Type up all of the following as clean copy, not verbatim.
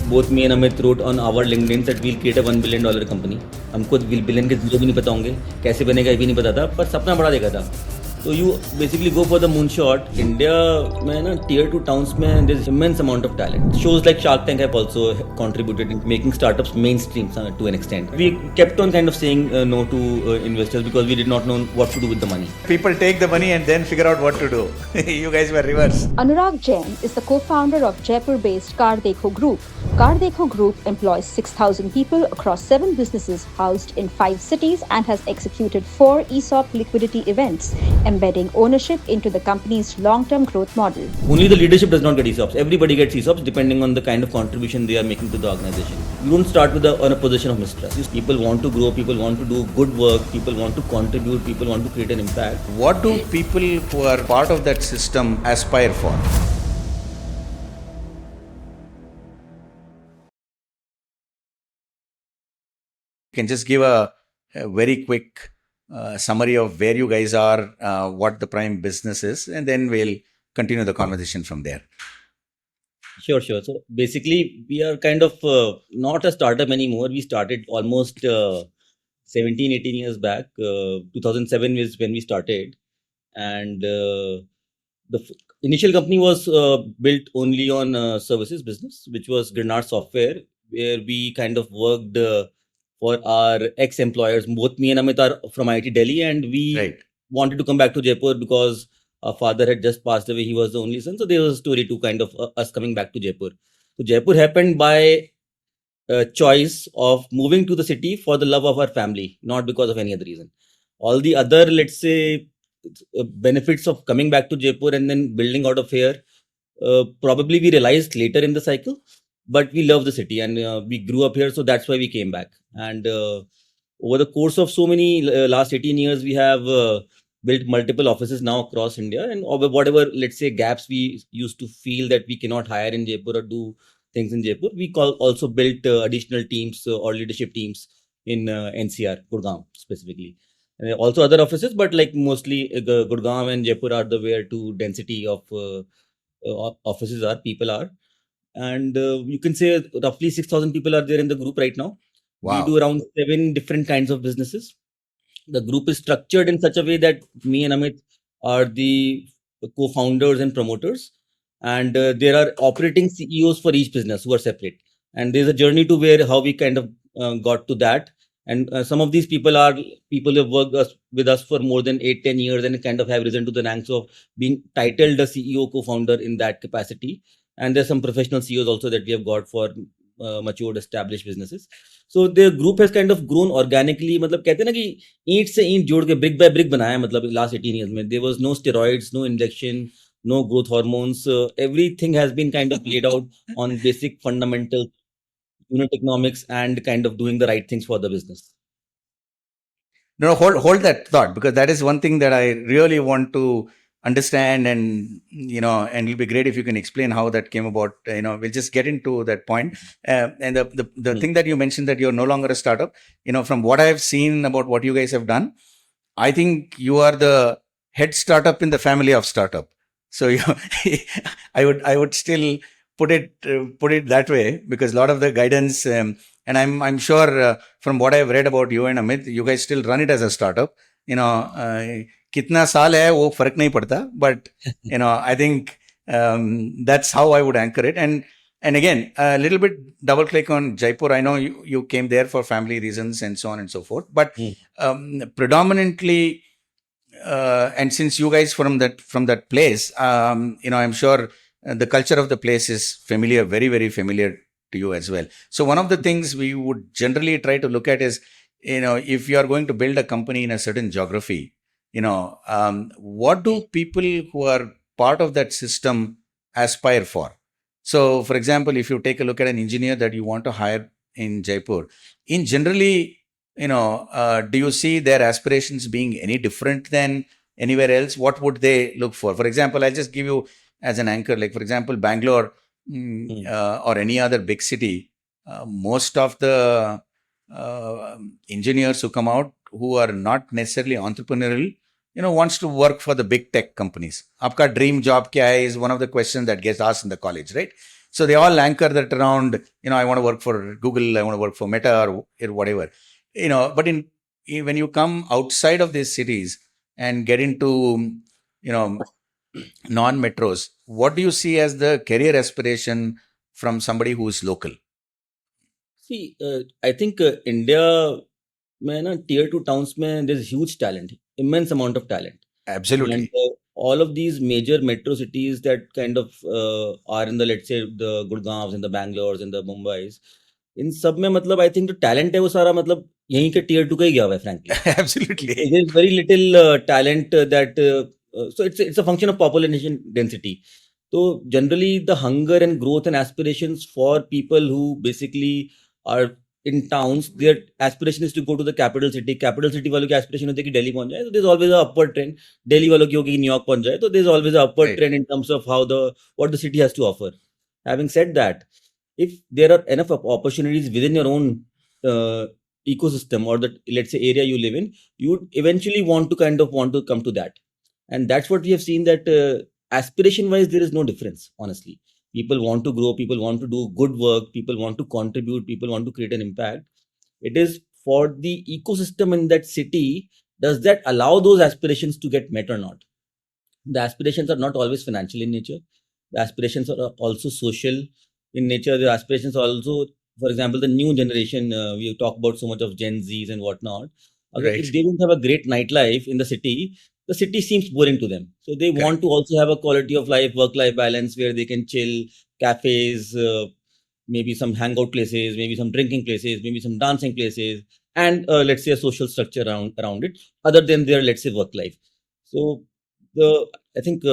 both me and Amit wrote on our LinkedIn that we'll create a $1 billion company. हमको billion के zero भी नहीं पता होंगे, कैसे बनेगा ये भी नहीं पता था, पर सपना बड़ा देखा था. So you basically go for the moonshot. India में ना tier 2 towns में there's immense amount of talent. Shows like Shark Tank have also contributed in making startups mainstream to an extent. We kept on kind of saying no to investors because we did not know what to do with the money. People take the money and then figure out what to do. You guys were reverse. Anurag Jain is the co-founder of Jaipur-based CarDekho Group. CarDekho Group employs 6,000 people across 7 businesses housed in 5 cities and has executed 4 ESOP liquidity events, embedding ownership into the company's long-term growth model. Only the leadership does not get ESOPs. Everybody gets ESOPs depending on the kind of contribution they are making to the organization. You don't start with on a position of mistrust. People want to grow, people want to do good work, people want to contribute, people want to create an impact. What do people who are part of that system aspire for? You can just give a very quick summary of where you guys are, what the prime business is, and then we'll continue the conversation from there. Sure. So basically, we are kind of not a startup anymore. We started almost 17, 18 years back. 2007 is when we started. And the initial company was built only on services business, which was Grenard Software, where we kind of worked for our ex-employers. Both me and Amit are from IIT Delhi, and we wanted to come back to Jaipur because our father had just passed away. He was the only son. So there was a story to kind of us coming back to Jaipur. So Jaipur happened by choice of moving to the city for the love of our family, not because of any other reason. All the other, let's say, benefits of coming back to Jaipur and then building out of here, probably we realized later in the cycle, but we love the city and we grew up here. So that's why we came back. And over the course of so many last 18 years, we have built multiple offices now across India, and whatever, let's say, gaps we used to feel that we cannot hire in Jaipur or do things in Jaipur, we also built additional teams or leadership teams in NCR, Gurgaon specifically. Also other offices, but like mostly Gurgaon and Jaipur are the where to density of offices are, people are. And you can say roughly 6,000 people are there in the group right now. Wow. We do around 7 different kinds of businesses. The group is structured in such a way that me and Amit are the co-founders and promoters. And there are operating CEOs for each business who are separate. And there's a journey to where how we kind of got to that. And some of these people are people who have worked with us for more than 8-10 years and kind of have risen to the ranks of being titled a CEO co-founder in that capacity. And there's some professional CEOs also that we have got for matured established businesses. So the group has kind of grown organically. मतलब कहते हैं ना कि ईंट से ईंट जोड़ के brick by brick बनाया मतलब last 18 years में. There was no steroids, no injection, no growth hormones. Everything has been kind of laid out on basic fundamental unit economics and kind of doing the right things for the business. No, hold that thought, because that is one thing that I really want to understand, and and it'll be great if you can explain how that came about. We'll just get into that point. And the thing that you mentioned, that you're no longer a startup, from what I've seen about what you guys have done, I think you are the head startup in the family of startup. So I would still put it that way, because a lot of the guidance, and I'm sure from what I've read about you and Amit, you guys still run it as a startup. कितना साल है वो फर्क नहीं पड़ता, but I think that's how I would anchor it. And again, a little bit double click on Jaipur. I know you came there for family reasons and so on and so forth, but predominantly, and since you guys from that place, I'm sure the culture of the place is familiar, very, very familiar to you as well. So one of the things we would generally try to look at is, if you are going to build a company in a certain geography, what do people who are part of that system aspire for? So, for example, if you take a look at an engineer that you want to hire in Jaipur, in generally, do you see their aspirations being any different than anywhere else? What would they look for? For example, I'll just give you as an anchor, like for example, Bangalore or any other big city, most of the engineers who come out who are not necessarily entrepreneurial, wants to work for the big tech companies. Aapka dream job kya hai is one of the questions that gets asked in the college, right? So they all anchor that around, I want to work for Google, I want to work for Meta or whatever. But when you come outside of these cities and get into, non-metros, what do you see as the career aspiration from somebody who is local? See, I think India में ना tier 2 towns में there's huge talent, immense amount of talent. And Absolutely. all of these major metro cities that kind of are in the, let's say, the Gurgaons and the Bangalores and the Mumbais, इन सब में मतलब I think the talent है वो सारा मतलब यहीं के tier 2 का ही गया हुआ है frankly. Absolutely. There's very little talent so it's a function of population density. So generally the hunger and growth and aspirations for people who basically are in towns, their aspiration is to go to the capital city. Capital city वालों की aspiration होती है कि दिल्ली पहुंच जाए. So there's always a upward trend. Delhi वालों की होगी कि न्यूयॉर्क पहुंच जाए. So there's always a upward Right. trend in terms of what the city has to offer. Having said that, if there are enough opportunities within your own ecosystem or the, let's say, area you live in, you would eventually want to come to that. And that's what we have seen, that aspiration wise there is no difference, honestly. People want to grow, people want to do good work, people want to contribute, people want to create an impact. It is for the ecosystem in that city, does that allow those aspirations to get met or not? The aspirations are not always financial in nature. The aspirations are also social in nature. The aspirations are also, for example, the new generation, we talk about so much of Gen Zs and whatnot. Right. If they don't have a great nightlife in the city seems boring to them. So they want to also have a quality of life, work-life balance where they can chill, cafes, maybe some hangout places, maybe some drinking places, maybe some dancing places, and let's say a social structure around it, other than their, let's say, work life. So I think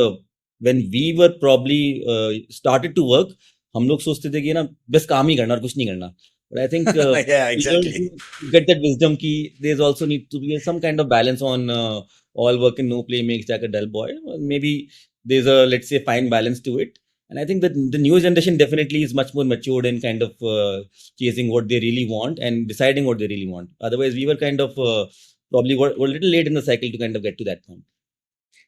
when we were probably started to work, हम लोग सोचते थे कि ना बस काम ही करना और कुछ नहीं करना. But I think Yeah, we learned exactly. to get that wisdom key. There's also need to be some kind of balance on all work and no play makes Jack a dull boy. Maybe there's a, let's say, fine balance to it. And I think that the new generation definitely is much more matured in kind of chasing what they really want and deciding what they really want. Otherwise, we were kind of probably were a little late in the cycle to kind of get to that point.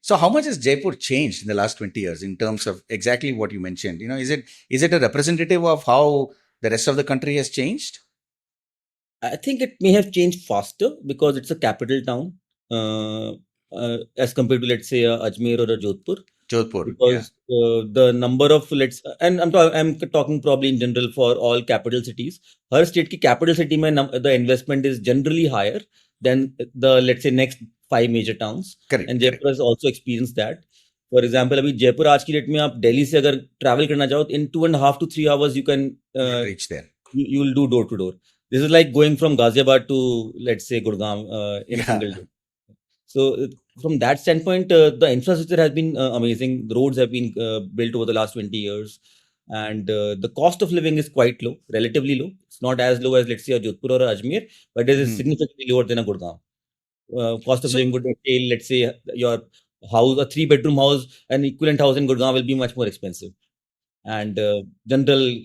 So how much has Jaipur changed in the last 20 years in terms of exactly what you mentioned? Is it a representative of how the rest of the country has changed? I think it may have changed faster because it's a capital town as compared to, let's say, Ajmer or a Jodhpur. Jodhpur, Because the number of and I'm talking probably in general for all capital cities. Her state की capital city में the investment is generally higher than the, let's say, next 5 major towns. Correct. And Jaipur has also experienced that. For example, अभी जयपुर आज की date में आप दिल्ली से अगर travel करना चाहो, in 2.5 to 3 hours you can reach there. You will do door to door. This is like going from Ghaziabad to, let's say, Gurgaon in a single day. So from that standpoint, the infrastructure has been amazing. The roads have been built over the last 20 years. And the cost of living is quite low, relatively low. It's not as low as, let's say, a Jodhpur or a Ajmer, but it is significantly lower than a Gurgaon. Cost of living would entail, let's say, your house, a 3-bedroom house, an equivalent house in Gurgaon will be much more expensive. And general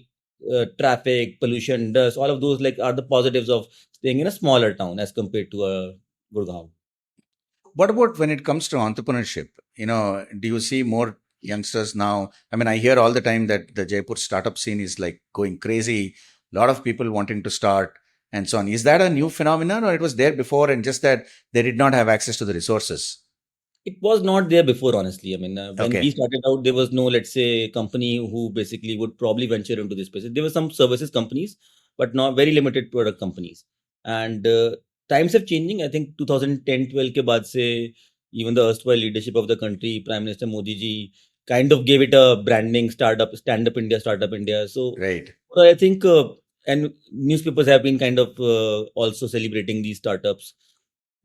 traffic, pollution, dust, all of those are the positives of staying in a smaller town as compared to a Gurgaon. What about when it comes to entrepreneurship? Do you see more youngsters now? I mean, I hear all the time that the Jaipur startup scene is like going crazy. A lot of people wanting to start and so on. Is that a new phenomenon, or it was there before and just that they did not have access to the resources? It was not there before, honestly. I mean, when Okay. we started out, there was no, let's say, company who basically would probably venture into this space. There were some services companies, but not very limited product companies. And times have changing. I think 2010-12 ke baad se, even the erstwhile leadership of the country, Prime Minister Modi ji, kind of gave it a branding, startup India. So Right. I think, and newspapers have been kind of also celebrating these startups.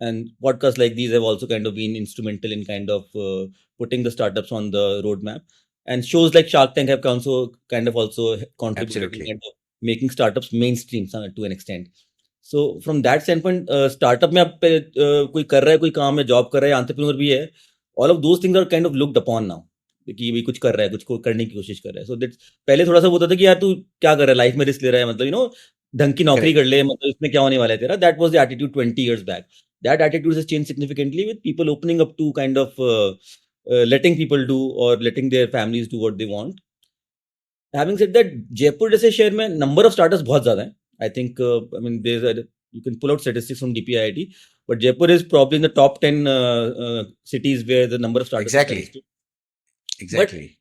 And podcasts like these have also kind of been instrumental in kind of putting the startups on the roadmap. And shows like Shark Tank have also contributed Absolutely. to kind of making startups mainstream to an extent. So from that standpoint, startup में आप कोई कर रहा है, कोई काम है, job कर रहा है, entrepreneur भी है, all of those things are kind of looked upon now. कि भाई कुछ कर रहा है, कुछ करने की कोशिश कर रहा है. So that's पहले थोड़ा सा होता था कि यार तू क्या कर रहा है, लाइफ में रिस्क ले रहा है, मतलब ढंग की नौकरी कर ले, मतलब इसमें क्या होने वाला है तेरा. That was the attitude 20 years back. That attitude has changed significantly with people opening up to kind of letting people do or letting their families do what they want. having said that, Jaipur जैसे शहर में number of startups बहुत ज़्यादा हैं. I think I mean you can pull out statistics from DPIIT, but Jaipur is probably in the top 10 cities where the number of startups is Exactly. highest. Exactly.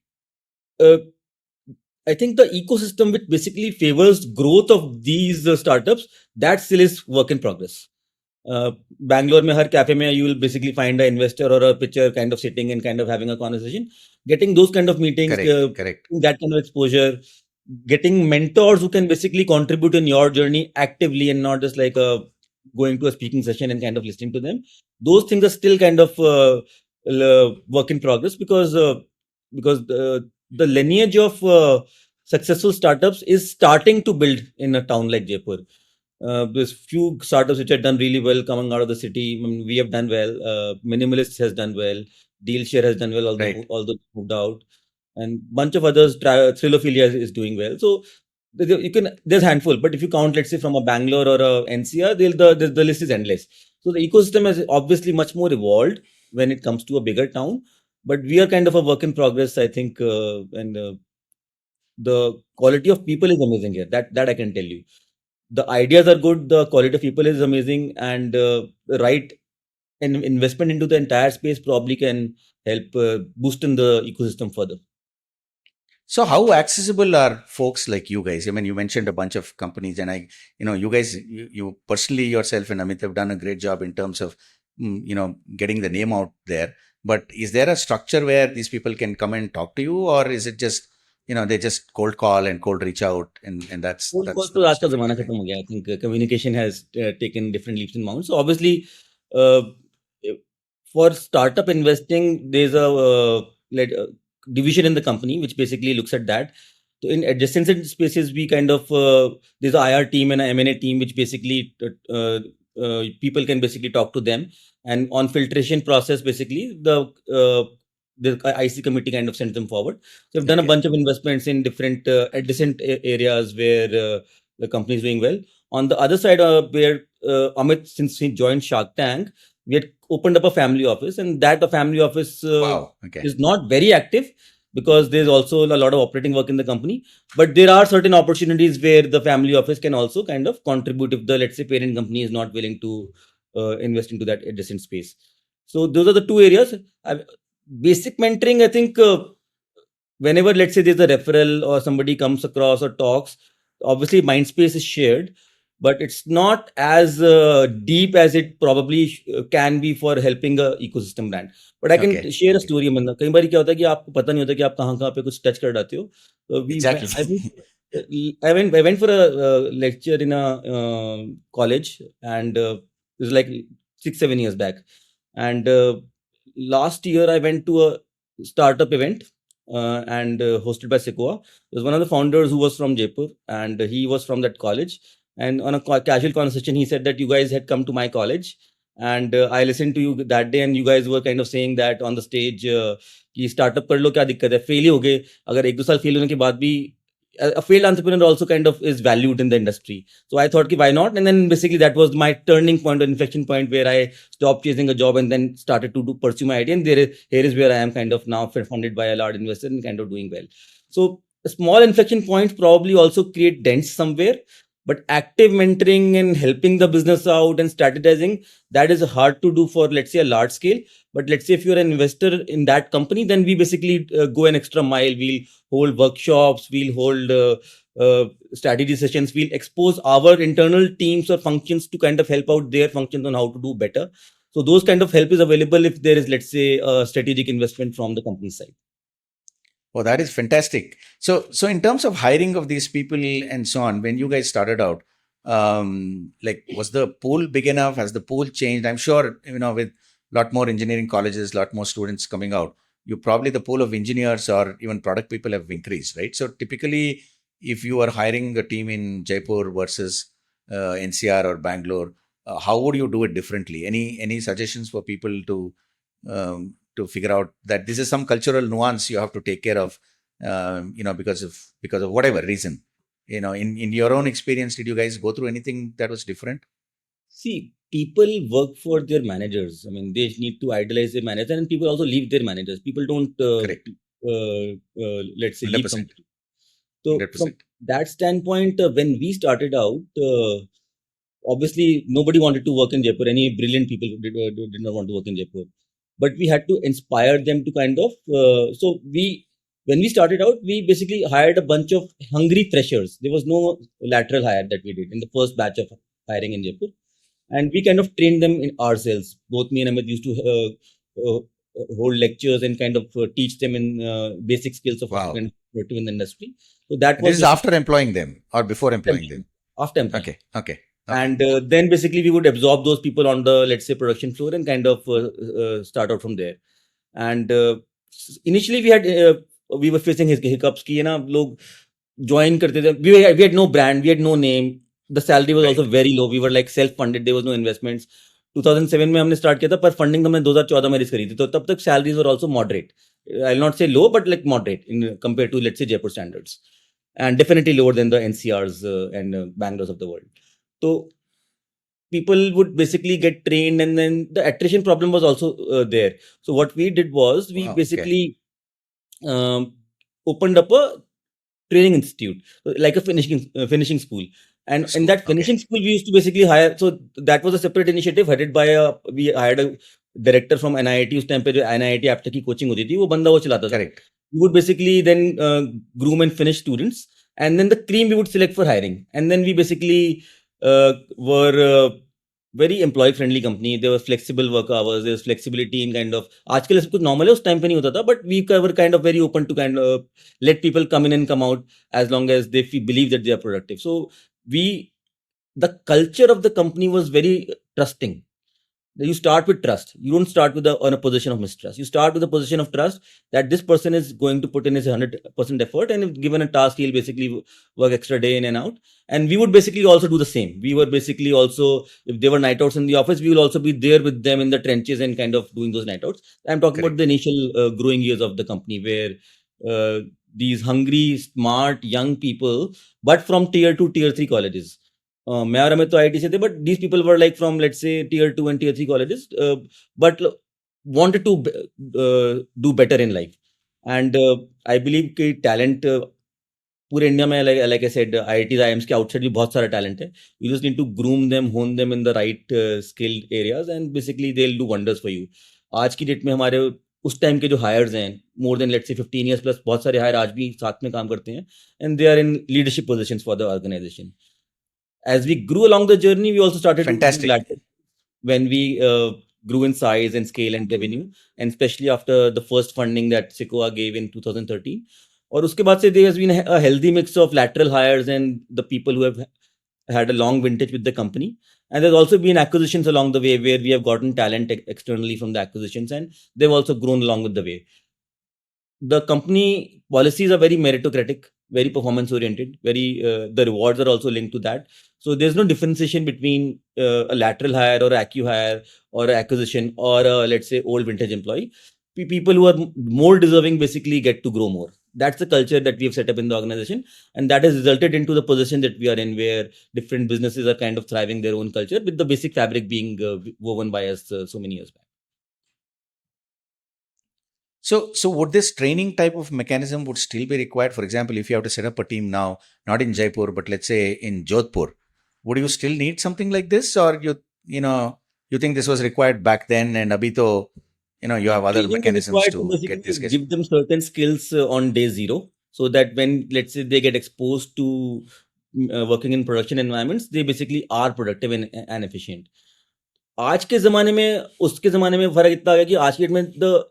But I think the ecosystem which basically favors growth of these startups, that still is work in progress. Bangalore में हर cafe में you will basically find an investor or a pitcher kind of sitting and kind of having a conversation. Getting those kind of meetings, Correct. that kind of exposure, getting mentors who can basically contribute in your journey actively and not just like going to a speaking session and kind of listening to them. Those things are still kind of work in progress because the lineage of successful startups is starting to build in a town like Jaipur. There's few startups which have done really well coming out of the city. I mean, we have done well. Minimalists has done well. Dealshare has done well, although moved out, and bunch of others. Thrilophilia is doing well. So there's handful, but if you count, let's say from a Bangalore or a NCR, the list is endless. So the ecosystem is obviously much more evolved when it comes to a bigger town, but we are kind of a work in progress, I think, and the quality of people is amazing here. That I can tell you. The ideas are good, the quality of people is amazing, and the right investment into the entire space probably can help boost in the ecosystem further. So how accessible are folks like you guys? I mean, you mentioned a bunch of companies, and you guys, you personally yourself and Amit have done a great job in terms of, getting the name out there. But is there a structure where these people can come and talk to you, or is it just, they just cold call and cold reach out, and that's cold call तो आज का ज़माना खत्म हो गया. I think communication has taken different leaps and bounds. So obviously, for startup investing, there's a division in the company which basically looks at that. So in adjacent spaces, we kind of there's a IR team and a M&A team which basically people can basically talk to them, and on filtration process, basically the IC committee kind of sends them forward. So we've done a bunch of investments in different adjacent areas where the company is doing well. On the other side, where Amit, since he joined Shark Tank, we had opened up a family office, and that family office is not very active because there's also a lot of operating work in the company. But there are certain opportunities where the family office can also kind of contribute if the, let's say, parent company is not willing to invest into that adjacent space. So those are the two areas. Basic mentoring, I think whenever, let's say, there's a referral or somebody comes across or talks, obviously mind space is shared, but it's not as deep as it probably can be for helping a ecosystem brand. But I can share a story. मतलब कई बार क्या होता है कि आपको पता नहीं होता कि आप कहाँ पे कुछ touch कर जाते हो. I went for a lecture in a college, and it was like 6-7 years back, and last year I went to a startup event and hosted by Sequoia. There was one of the founders who was from Jaipur, and he was from that college. And on a casual conversation, he said that you guys had come to my college, and I listened to you that day, and you guys were kind of saying that on the stage कि startup कर लो, क्या दिक्कत है, fail ही हो गए, अगर 1-2 साल fail होने के बाद भी a failed entrepreneur also kind of is valued in the industry. So I thought, why not? And then basically that was my turning point or inflection point where I stopped chasing a job and then started to pursue my idea. And here is where I am kind of now funded by a large investor and kind of doing well. So small inflection points probably also create dents somewhere. But active mentoring and helping the business out and strategizing, that is hard to do for, let's say, a large scale. But let's say if you're an investor in that company, then we basically go an extra mile. We'll hold workshops, we'll hold strategy sessions, we'll expose our internal teams or functions to kind of help out their functions on how to do better. So those kind of help is available if there is, let's say, a strategic investment from the company side. Oh, that is fantastic. So in terms of hiring of these people and so on, when you guys started out, was the pool big enough? Has the pool changed? I'm sure, with a lot more engineering colleges, a lot more students coming out, the pool of engineers or even product people have increased, right? So typically, if you are hiring a team in Jaipur versus NCR or Bangalore, how would you do it differently? Any suggestions for people to figure out that this is some cultural nuance you have to take care of, because of whatever reason. In your own experience, did you guys go through anything that was different? See, people work for their managers. I mean, they need to idolize their manager, and people also leave their managers. People don't, let's say, 100%. leave company. So 100%. from that standpoint, when we started out, obviously nobody wanted to work in Jaipur. Any brilliant people did not want to work in Jaipur, but we had to inspire them to kind of. So when we started out, we basically hired a bunch of hungry freshers. There was no lateral hire that we did in the first batch of hiring in Jaipur, and we kind of trained them in ourselves. Both me and Amit used to hold lectures and kind of teach them in basic skills of Wow. in the industry. So that This was is after employing them or before employing them? after employing. Okay. And then basically we would absorb those people on the, let's say, production floor and kind of start out from there. And initially we were facing hiccups ki na log join karte the. We had no brand, we had no name. The salary was also very low. We were like self-funded. There was no investments. 2007 में हमने start किया था, पर funding हमने 2014 में raise करी थी. तो तब तक salaries were also moderate. I'll not say low, but like moderate in compared to, let's say, Jaipur standards, and definitely lower than the NCRs and Bangalore's of the world. So people would basically get trained, and then the attrition problem was also there. So what we did was we basically opened up a training institute, like a finishing school. And in that finishing school, we used to basically hire. So that was a separate initiative headed by we hired a director from NIIT. उस time पे जो NIIT after की coaching होती थी, वो बंदा वो चलाता था. Correct. We would basically then groom and finish students, and then the cream we would select for hiring. And then we basically were very employee friendly company. There was flexible work hours, there was flexibility in kind of, आजकल सब कुछ normal है, उस time पे नहीं होता था, but we were kind of very open to kind of let people come in and come out as long as they believe that they are productive. So the culture of the company was very trusting. You start with trust. You don't start with on a position of mistrust. You start with a position of trust that this person is going to put in his 100% effort, and if given a task, he'll basically work extra day in and out. And we would basically also do the same. We were basically also, if there were night outs in the office, we will also be there with them in the trenches and kind of doing those night outs. I'm talking about the initial growing years of the company, where these hungry, smart, young people, but from tier 2, tier 3 colleges. मैं और अमित तो IT से थे, but these people were like from, let's say, tier 2 and tier 3 colleges, but wanted to do better in life. And I believe कि talent पूरे India में, like I said, IITs, IIMs के outside भी बहुत सारा talent है. You just need to groom them, hone them in the right skilled areas, and basically they'll do wonders for you. आज की डेट में हमारे उस टाइम के जो हायर्स हैं, more than let's say 15 years plus, बहुत सारे हायर आज भी साथ में काम करते हैं, and they are in leadership positions for the organization. As we grew along the journey, we also started Fantastic. When we grew in size and scale and revenue, and especially after the first funding that Sequoia gave in 2013. और उसके बाद से there has been a healthy mix of lateral hires and the people who have had a long vintage with the company. And there's also been acquisitions along the way where we have gotten talent externally from the acquisitions, and they've also grown along with the way. The company policies are very meritocratic, very performance oriented, very the rewards are also linked to that. So there's no differentiation between a lateral hire or acqui hire or acquisition or let's say old vintage employee. People who are more deserving basically get to grow more. That's the culture that we have set up in the organization, and that has resulted into the position that we are in, where different businesses are kind of thriving their own culture, with the basic fabric being woven by us so many years back. So would this training type of mechanism would still be required? For example, if you have to set up a team now, not in Jaipur, but let's say in Jodhpur, would you still need something like this, or you think this was required back then, and abhi to, you have other mechanisms to get this? Give them certain skills on day zero, so that when, let's say, they get exposed to working in production environments, they basically are productive and efficient. आज के ज़माने में उसके ज़माने में फ़र्क इतना आ गया कि आज के डेट में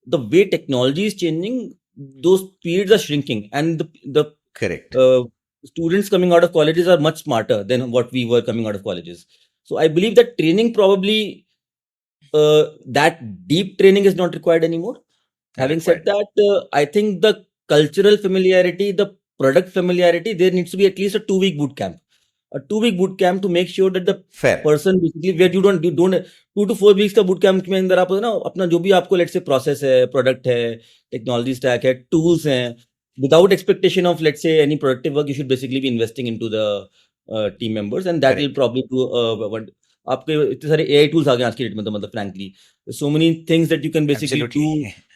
the way technology is changing, those periods are shrinking, and the correct students coming out of colleges are much smarter than what we were coming out of colleges. So I believe that training probably that deep training is not required anymore. Having said that, I think the cultural familiarity, the product familiarity, there needs to be at least a 2-week boot camp. A 2-week boot camp to make sure that the person basically, where you don't 2 to 4 weeks का boot camp में अंदर आप ना अपना जो भी आपको let's say process है, product है, technology stack है, tools हैं, without expectation of let's say any productive work, you should basically be investing into the team members, and that will probably do आपके इतने सारे AI tools आ गए आज की डेट में, तो मतलब frankly so many things that you can basically do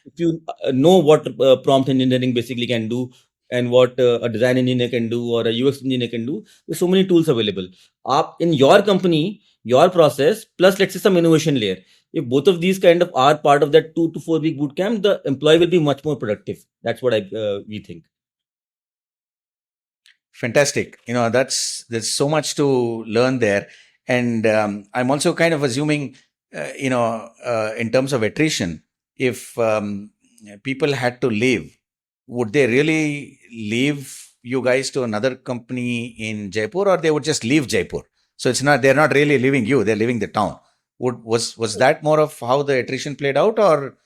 if you know what prompt engineering basically can do. and what a design engineer can do or a UX engineer can do. There's so many tools available. In your company, your process plus let's say some innovation layer. If both of these kind of are part of that 2 to 4 week bootcamp, the employee will be much more productive. That's what we think. Fantastic. There's so much to learn there. And I'm also kind of assuming, in terms of attrition, if people had to leave, would they really leave you guys to another company in Jaipur, or they would just leave Jaipur? So they're not really leaving you, they're leaving the town. Was that more of how the attrition played out, or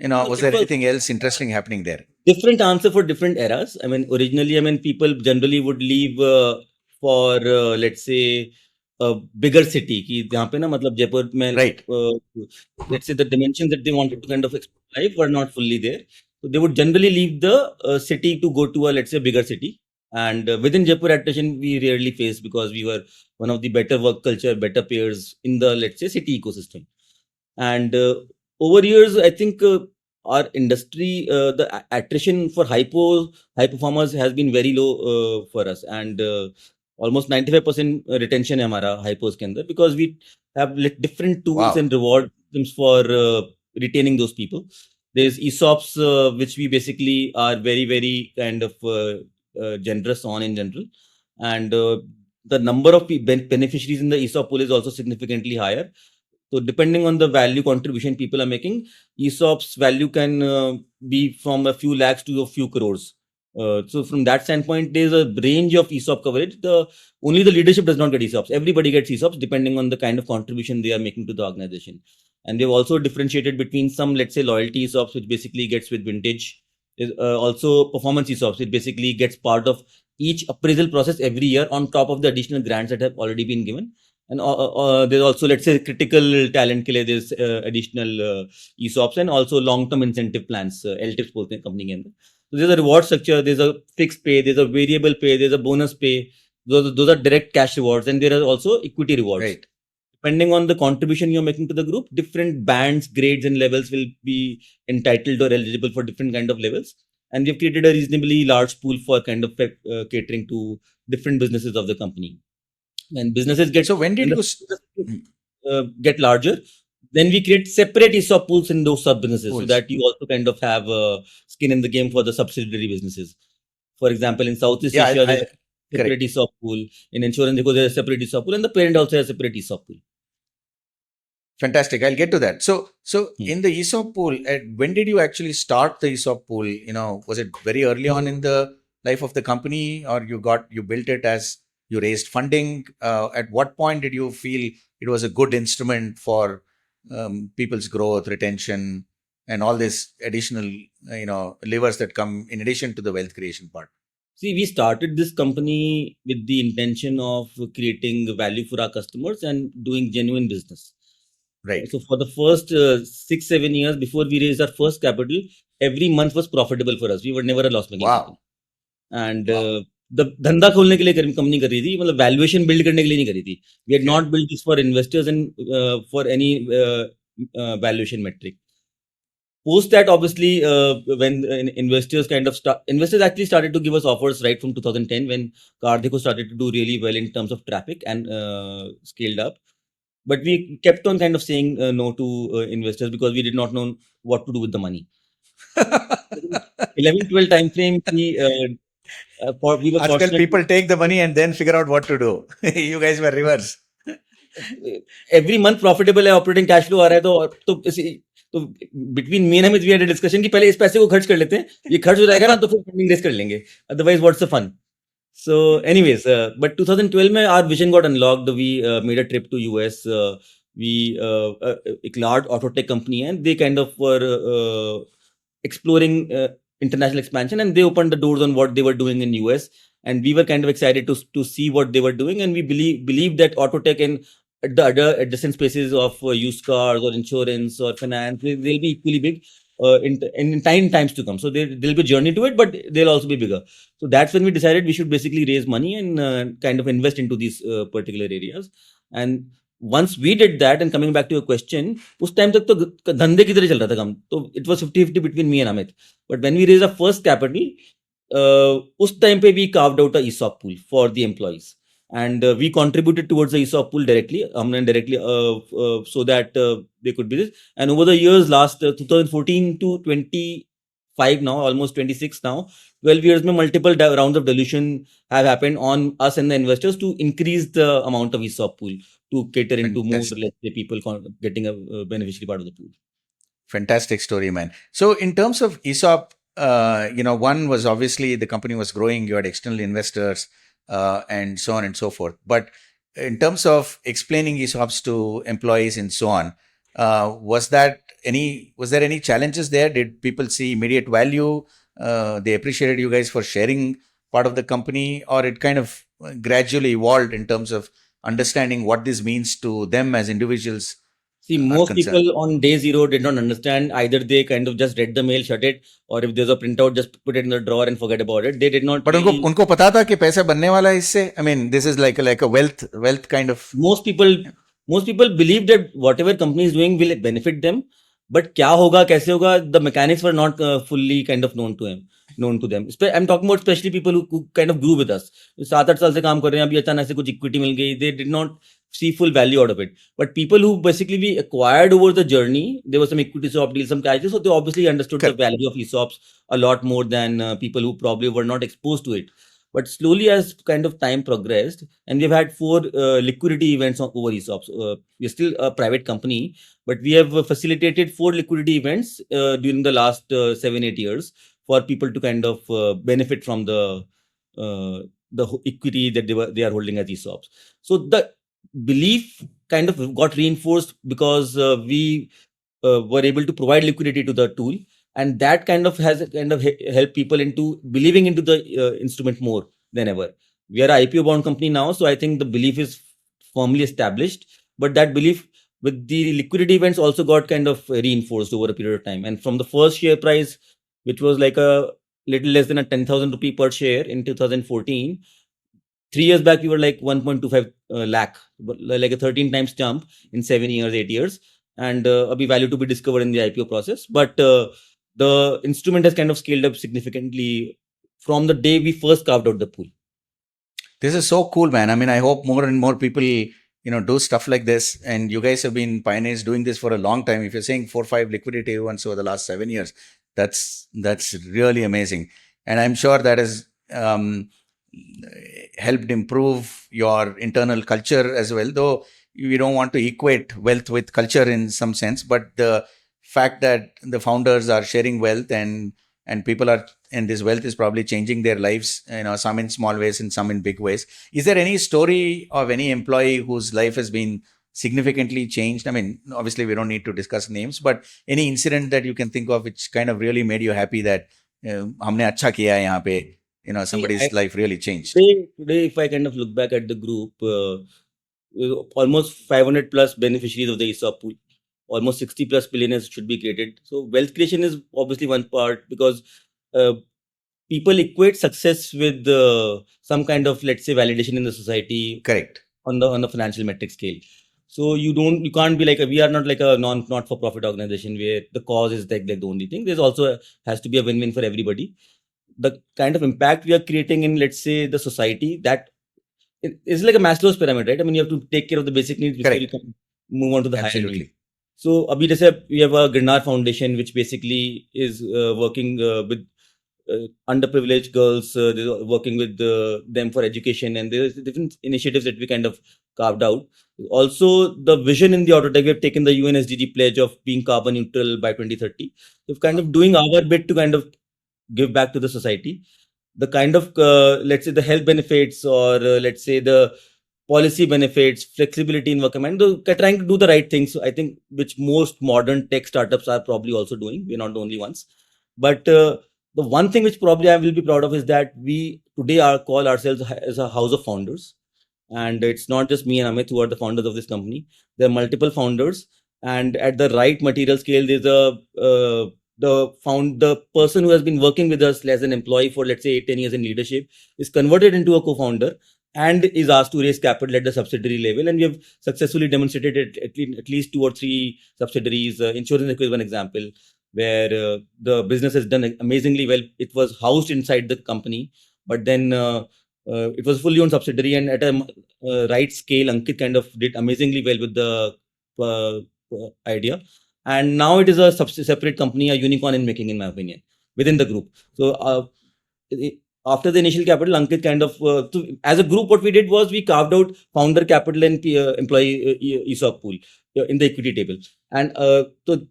was there anything else interesting happening there? Different answer for different eras. I mean, originally, people generally would leave for let's say a bigger city. कि जहाँ पे ना मतलब जयपुर में Right. Let's say the dimensions that they wanted to kind of explore life were not fully there. So they would generally leave the city to go to a let's say bigger city. And within Jaipur attrition, we rarely faced because we were one of the better work culture, better peers in the let's say city ecosystem. And over years, I think our industry, the attrition for high performers has been very low for us, and almost 95% retention है हमारा high post के अंदर, because we have different tools Wow. and reward systems for retaining those people. There's ESOPs which we basically are very very kind of generous on in general, and the number of beneficiaries in the ESOP pool is also significantly higher. So depending on the value contribution people are making, ESOP's value can be from a few lakhs to a few crores. So from that standpoint, there's a range of ESOP coverage. Only the leadership does not get ESOPs. Everybody gets ESOPs depending on the kind of contribution they are making to the organization. And they've also differentiated between some, let's say, loyalty ESOPs, which basically gets with vintage. There's also performance ESOPs, it basically gets part of each appraisal process every year on top of the additional grants that have already been given. And there's also, let's say, critical talent ke liye there's additional ESOPs and also long-term incentive plans, LTIPs bolte hain company ke andar. So there's a reward structure, there's a fixed pay, there's a variable pay, there's a bonus pay. Those are direct cash rewards, and there are also equity rewards. Right. Depending on the contribution you're making to the group, different bands, grades, and levels will be entitled or eligible for different kind of levels. And we've created a reasonably large pool for kind of catering to different businesses of the company. When businesses get So when did you get larger, then we create separate ESOP pools in those sub businesses so Pools. that you also kind of have skin in the game for the subsidiary businesses. For example, in Southeast Yeah, Asia, I- there's a separate correct. ESOP pool. In InsuranceDekho, there's a separate ESOP pool, and the parent also has a separate ESOP pool. Fantastic. I'll get to that. So Hmm. in the ESOP pool, when did you actually start the ESOP pool? Was it very early on in the life of the company, or you built it as you raised funding? At what point did you feel it was a good instrument for people's growth, retention, and all this additional, levers that come in addition to the wealth creation part? See, we started this company with the intention of creating value for our customers and doing genuine business. Right. So for the first 6-7 years before we raised our first capital, every month was profitable for us. We were never a loss making Wow. company. And Wow. the धंधा खोलने के लिए company कर रही थी, मतलब valuation build करने के लिए नहीं करी थी. We had Okay. not built this for investors and for any valuation metric. Post that, obviously, when investors actually started to give us offers right from 2010 when CarDekho started to do really well in terms of traffic and scaled up. But we kept on kind of saying no to investors because we did not know what to do with the money. 11-12 time frame, we were Article fortunate. people take the money and then figure out what to do. You guys were reverse. Every month profitable है, operating cash flow आ रहा है, तो between me and Amit we had a discussion कि पहले इस पैसे को खर्च कर लेते हैं, ये खर्च हो जाएगा ना तो फिर funding raise कर लेंगे, otherwise what's the fun? So anyways, but 2012 में our vision got unlocked. We made a trip to US. We एक large auto tech company and they kind of were exploring international expansion, and they opened the doors on what they were doing in US, and we were kind of excited to see what they were doing, and we believe that auto tech and the other adjacent spaces of used cars or insurance or finance, they'll be equally big in times to come. So there'll be a journey to it, but they'll also be bigger. So that's when we decided we should basically raise money and kind of invest into these particular areas. And once we did that, and coming back to your question, उस time तक तो धंधे की तरह चल रहा था काम, तो it was 50-50 between me and Amit. But when we raised our first capital, उस टाइम पे we carved out a ESOP pool for the employees, and we contributed towards the ESOP pool directly, हमने directly so that they could be this. And over the years, last 2014 to 25 now, almost 26 now, 12 years में multiple rounds of dilution have happened on us and the investors to increase the amount of ESOP pool to cater into more, Fantastic. let's say, people getting a beneficiary part of the pool. Fantastic story, man. So in terms of ESOP, one was obviously the company was growing, you had external investors, and so on and so forth. But in terms of explaining ESOPs to employees and so on, was there any challenges there? Did people see immediate value? They appreciated you guys for sharing part of the company, or it kind of gradually evolved in terms of understanding what this means to them as individuals See, are most concerned? people on day zero did not understand. Either they kind of just read the mail, shut it, or if there's a printout, just put it in the drawer and forget about it. They did not But really. उनको पता था कि पैसा बनने वाला है इससे. I mean, this is like a wealth kind of. Most people believe that whatever company is doing will benefit them, but क्या होगा, कैसे होगा, the mechanics were not fully kind of known to them. I'm talking about especially people who kind of grew with us. 7-8 साल से काम कर रहे हैं, अभी अचानक से कुछ equity मिल गई. They did not see full value out of it. But people who basically we acquired over the journey, there was some equity swap deals, some cash, so they obviously understood Correct. the value of ESOPs a lot more than people who probably were not exposed to it. But slowly, as kind of time progressed, and we've had 4 liquidity events over ESOPs. We're still a private company, but we have facilitated 4 liquidity events during the last 7-8 years for people to kind of benefit from the equity that they are holding as ESOPs. So the belief kind of got reinforced because we were able to provide liquidity to the tool, and that kind of has kind of helped people into believing into the instrument more than ever. We are an IPO bound company now, so I think the belief is firmly established, but that belief with the liquidity events also got kind of reinforced over a period of time. And from the first share price, which was like a little less than a 10,000 rupee per share in 2014, 3 years back we were like 1.25 lakh, like a 13 times jump in 7 years, 8 years, and a value to be discovered in the IPO process. But the instrument has kind of scaled up significantly from the day we first carved out the pool. This is so cool, man. I mean, I hope more and more people, do stuff like this. And you guys have been pioneers doing this for a long time. If you're saying 4-5 liquidity events over the last 7 years, that's really amazing. And I'm sure that has helped improve your internal culture as well. Though we don't want to equate wealth with culture in some sense, but the fact that the founders are sharing wealth and people are, and this wealth is probably changing their lives, some in small ways and some in big ways. Is there any story of any employee whose life has been significantly changed? I mean, obviously we don't need to discuss names, but any incident that you can think of which kind of really made you happy that हमने अच्छा किया है यहाँ पे, somebody's life really changed? Today, if I kind of look back at the group, almost 500 plus beneficiaries of the ESOP pool, almost 60 plus billionaires should be created. So wealth creation is obviously one part, because people equate success with some kind of, let's say, validation in the society. Correct. On the financial metric scale. So you can't be like we are not like a not for profit organization where the cause is like the only thing. There's also has to be a win-win for everybody. The kind of impact we are creating in, let's say, the society, that it's like a Maslow's pyramid, right? I mean, you have to take care of the basic needs before Correct. you can move on to the higher Absolutely. needs. So, abhi jaise we have a Grinar Foundation, which basically is working with underprivileged girls, working with them for education, and there's different initiatives that we kind of carved out. Also, the vision in the Autotech, we have taken the UN SDG pledge of being carbon neutral by 2030. So, kind of doing our bit to kind of give back to the society. The kind of, let's say, the health benefits, or let's say the policy benefits, flexibility in work environment, trying to do the right things. So I think which most modern tech startups are probably also doing. We're not the only ones. But the one thing which probably I will be proud of is that we today call ourselves as a house of founders. And it's not just me and Amit who are the founders of this company. There are multiple founders, and at the right material scale, there's the person who has been working with us as an employee for, let's say, 10 years in leadership is converted into a co-founder and is asked to raise capital at the subsidiary level. And we have successfully demonstrated it at least 2 or 3 subsidiaries. InsuranceDekho is one example. where the business has done amazingly well. It was housed inside the company, but then it was fully owned subsidiary, and at a right scale, Ankit kind of did amazingly well with the idea. And now it is a separate company, a unicorn in making, in my opinion, within the group. So after the initial capital, Ankit kind of, as a group, what we did was we carved out founder capital and employee ESOP pool in the equity table. And so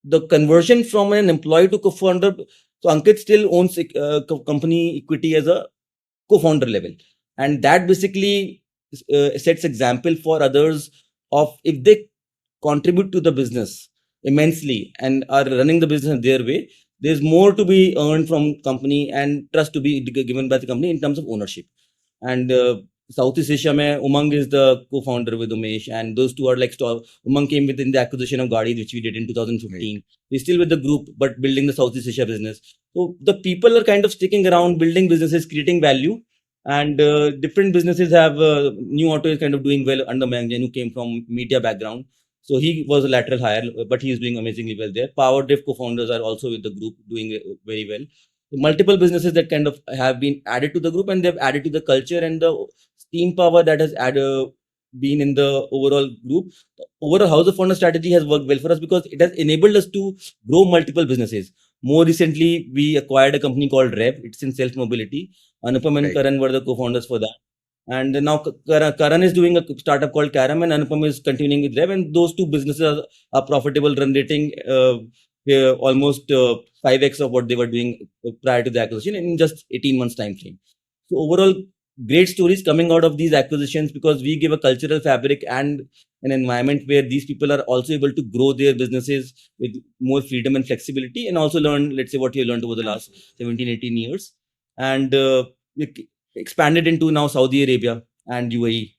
the conversion from an employee to co-founder, so Ankit still owns company equity as a co-founder level. And that basically sets example for others of, if they contribute to the business immensely and are running the business their way, there's more to be earned from company and trust to be given by the company in terms of ownership. And Southeast Asia, mein, Umang is the co-founder with Umesh, and those two are like Umang came within the acquisition of Gaadi, which we did in 2015. Right. He's still with the group, but building the Southeast Asia business. So the people are kind of sticking around, building businesses, creating value, and different businesses have New Auto is kind of doing well under Mayank Jain, who came from media background. So he was a lateral hire, but he is doing amazingly well there. PowerDrift co-founders are also with the group, doing very well. Multiple businesses that kind of have been added to the group, and they've added to the culture and the steam power that has been in the overall group. The overall house of founder strategy has worked well for us because it has enabled us to grow multiple businesses. More recently, we acquired a company called Rev. It's in self-mobility. Anupam and Karan were the co-founders for that. And now Karan is doing a startup called Karam, and Anupam is continuing with Rev. And those two businesses are profitable, run rating almost 5x of what they were doing prior to the acquisition in just 18 months time frame. So overall, great stories coming out of these acquisitions, because we give a cultural fabric and an environment where these people are also able to grow their businesses with more freedom and flexibility, and also learn, let's say, what you learned over the last 17, 18 years. And we expanded into now Saudi Arabia and UAE.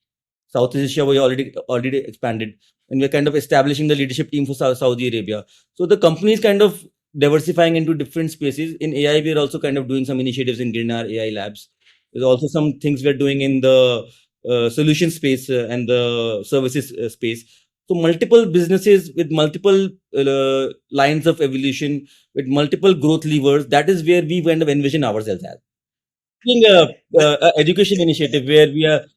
Southeast Asia, we already expanded, and we're kind of establishing the leadership team for Saudi Arabia. So the company is kind of diversifying into different spaces. In AI, we're also kind of doing some initiatives in Grinar AI Labs. There's also some things we're doing in the solution space and the services space. So multiple businesses with multiple lines of evolution, with multiple growth levers. That is where we kind of envision ourselves as. Education initiative where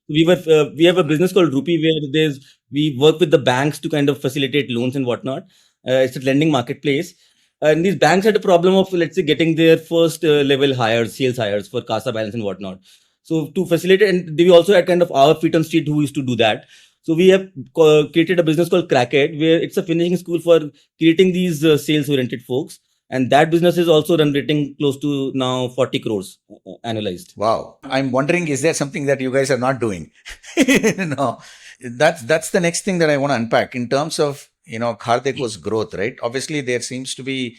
we have a business called Rupee, where we work with the banks to kind of facilitate loans and whatnot. It's a lending marketplace, and these banks had a problem of, let's say, getting their first level hires, sales hires for CASA balance and whatnot. So to facilitate, and we also had kind of our feet on street who used to do that. So we have created a business called Crackhead, where it's a finishing school for creating these sales oriented folks. And that business is also run rating close to now 40 crores annualized. Wow. I'm wondering, is there something that you guys are not doing? No, that's the next thing that I want to unpack in terms of, CarDekho's growth, right? Obviously, there seems to be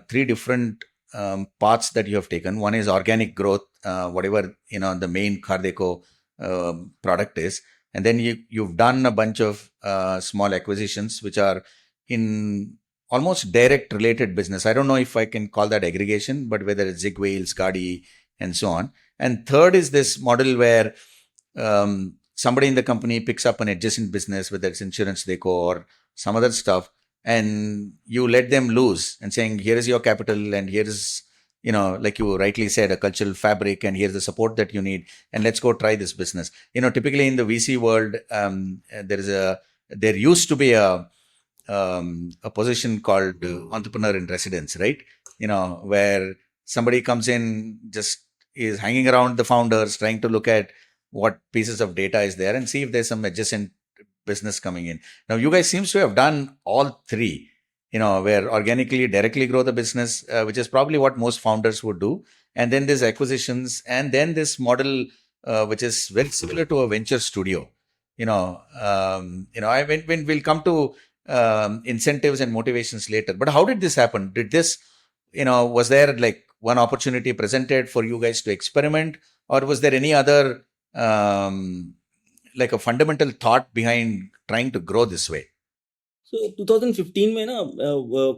three different paths that you have taken. One is organic growth, whatever, the main CarDekho product is. And then you've done a bunch of small acquisitions, which are in almost direct related business. I don't know if I can call that aggregation, but whether it's Zig Wheels, Gaadi, and so on. And third is this model where somebody in the company picks up an adjacent business, whether it's InsuranceDekho or some other stuff, and you let them loose and saying, here is your capital, and here is, like you rightly said, a cultural fabric, and here's the support that you need, and let's go try this business. Typically in the VC world, there used to be a position called entrepreneur in residence, right? Where somebody comes in, just is hanging around the founders, trying to look at what pieces of data is there and see if there's some adjacent business coming in. Now, you guys seems to have done all three, where organically, directly grow the business, which is probably what most founders would do. And then there's acquisitions, and then this model, which is very similar to a venture studio. When we'll come to incentives and motivations later. But how did this happen? Did this, was there like one opportunity presented for you guys to experiment, or was there any other like a fundamental thought behind trying to grow this way? So 2015,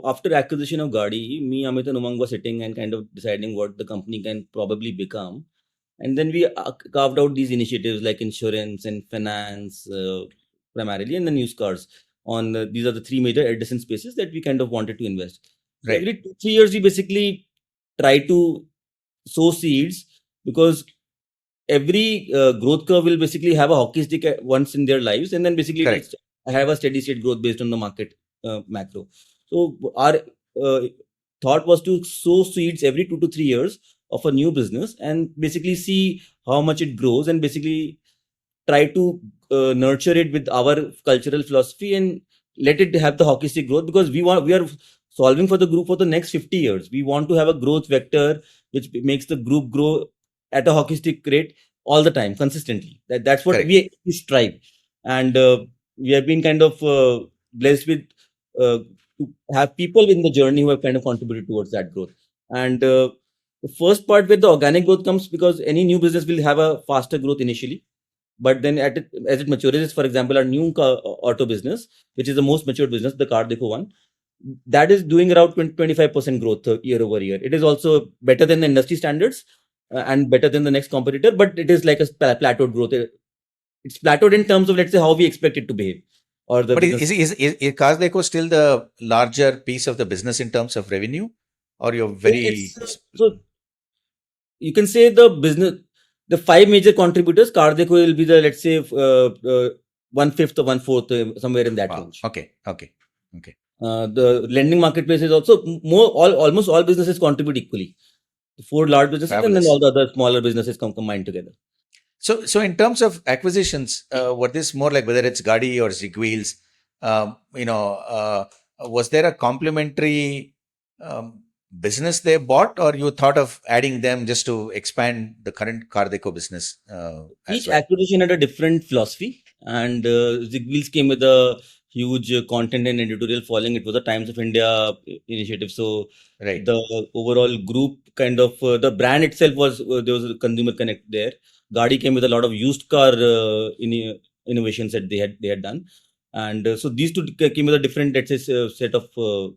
after acquisition of Gaadi, me, Amit, and Umang were sitting and kind of deciding what the company can probably become. And then we carved out these initiatives like insurance and finance primarily, and then used cars. These are the three major adjacent spaces that we kind of wanted to invest. So Right. every 2-3 years, we basically try to sow seeds, because every growth curve will basically have a hockey stick once in their lives, and then basically Correct. it'll have a steady state growth based on the market macro. So our uh, thought was to sow seeds every 2 to 3 years of a new business, and basically see how much it grows, and basically try to nurture it with our cultural philosophy, and let it have the hockey stick growth, because we are solving for the group for the next 50 years. We want to have a growth vector which makes the group grow at a hockey stick rate all the time consistently. That's what Correct. we strive. And we have been kind of blessed with to have people in the journey who have kind of contributed towards that growth. And the first part where the organic growth comes, because any new business will have a faster growth initially, but then as it matures, for example, our new auto business, which is the most mature business, the CarDekho one, that is doing around 25% growth year over year. It is also better than the industry standards and better than the next competitor, but it is like a plateaued growth. It's plateaued in terms of, let's say, how we expect it to behave, or the But business. is CarDekho still the larger piece of the business in terms of revenue, or you're very So you can say the 5 major contributors, CarDekho will be the, let's say, 1/5 or 1/4, somewhere in that wow. range. Okay. The lending marketplace is also almost all businesses contribute equally. The 4 large businesses, and then Fabulous. all the other smaller businesses combined together. So in terms of acquisitions, were this more like whether it's Gadi or Zigwheels, was there a complementary business they bought, or you thought of adding them just to expand the current CarDekho business as Each well? acquisition had a different philosophy, and Zigwheels came with a huge content and editorial following. It was a Times of India initiative, so Right. the overall group kind of the brand itself was there was a consumer connect there. Gadi came with a lot of used car innovations that they had done, and so these two came with a different, let's say, set of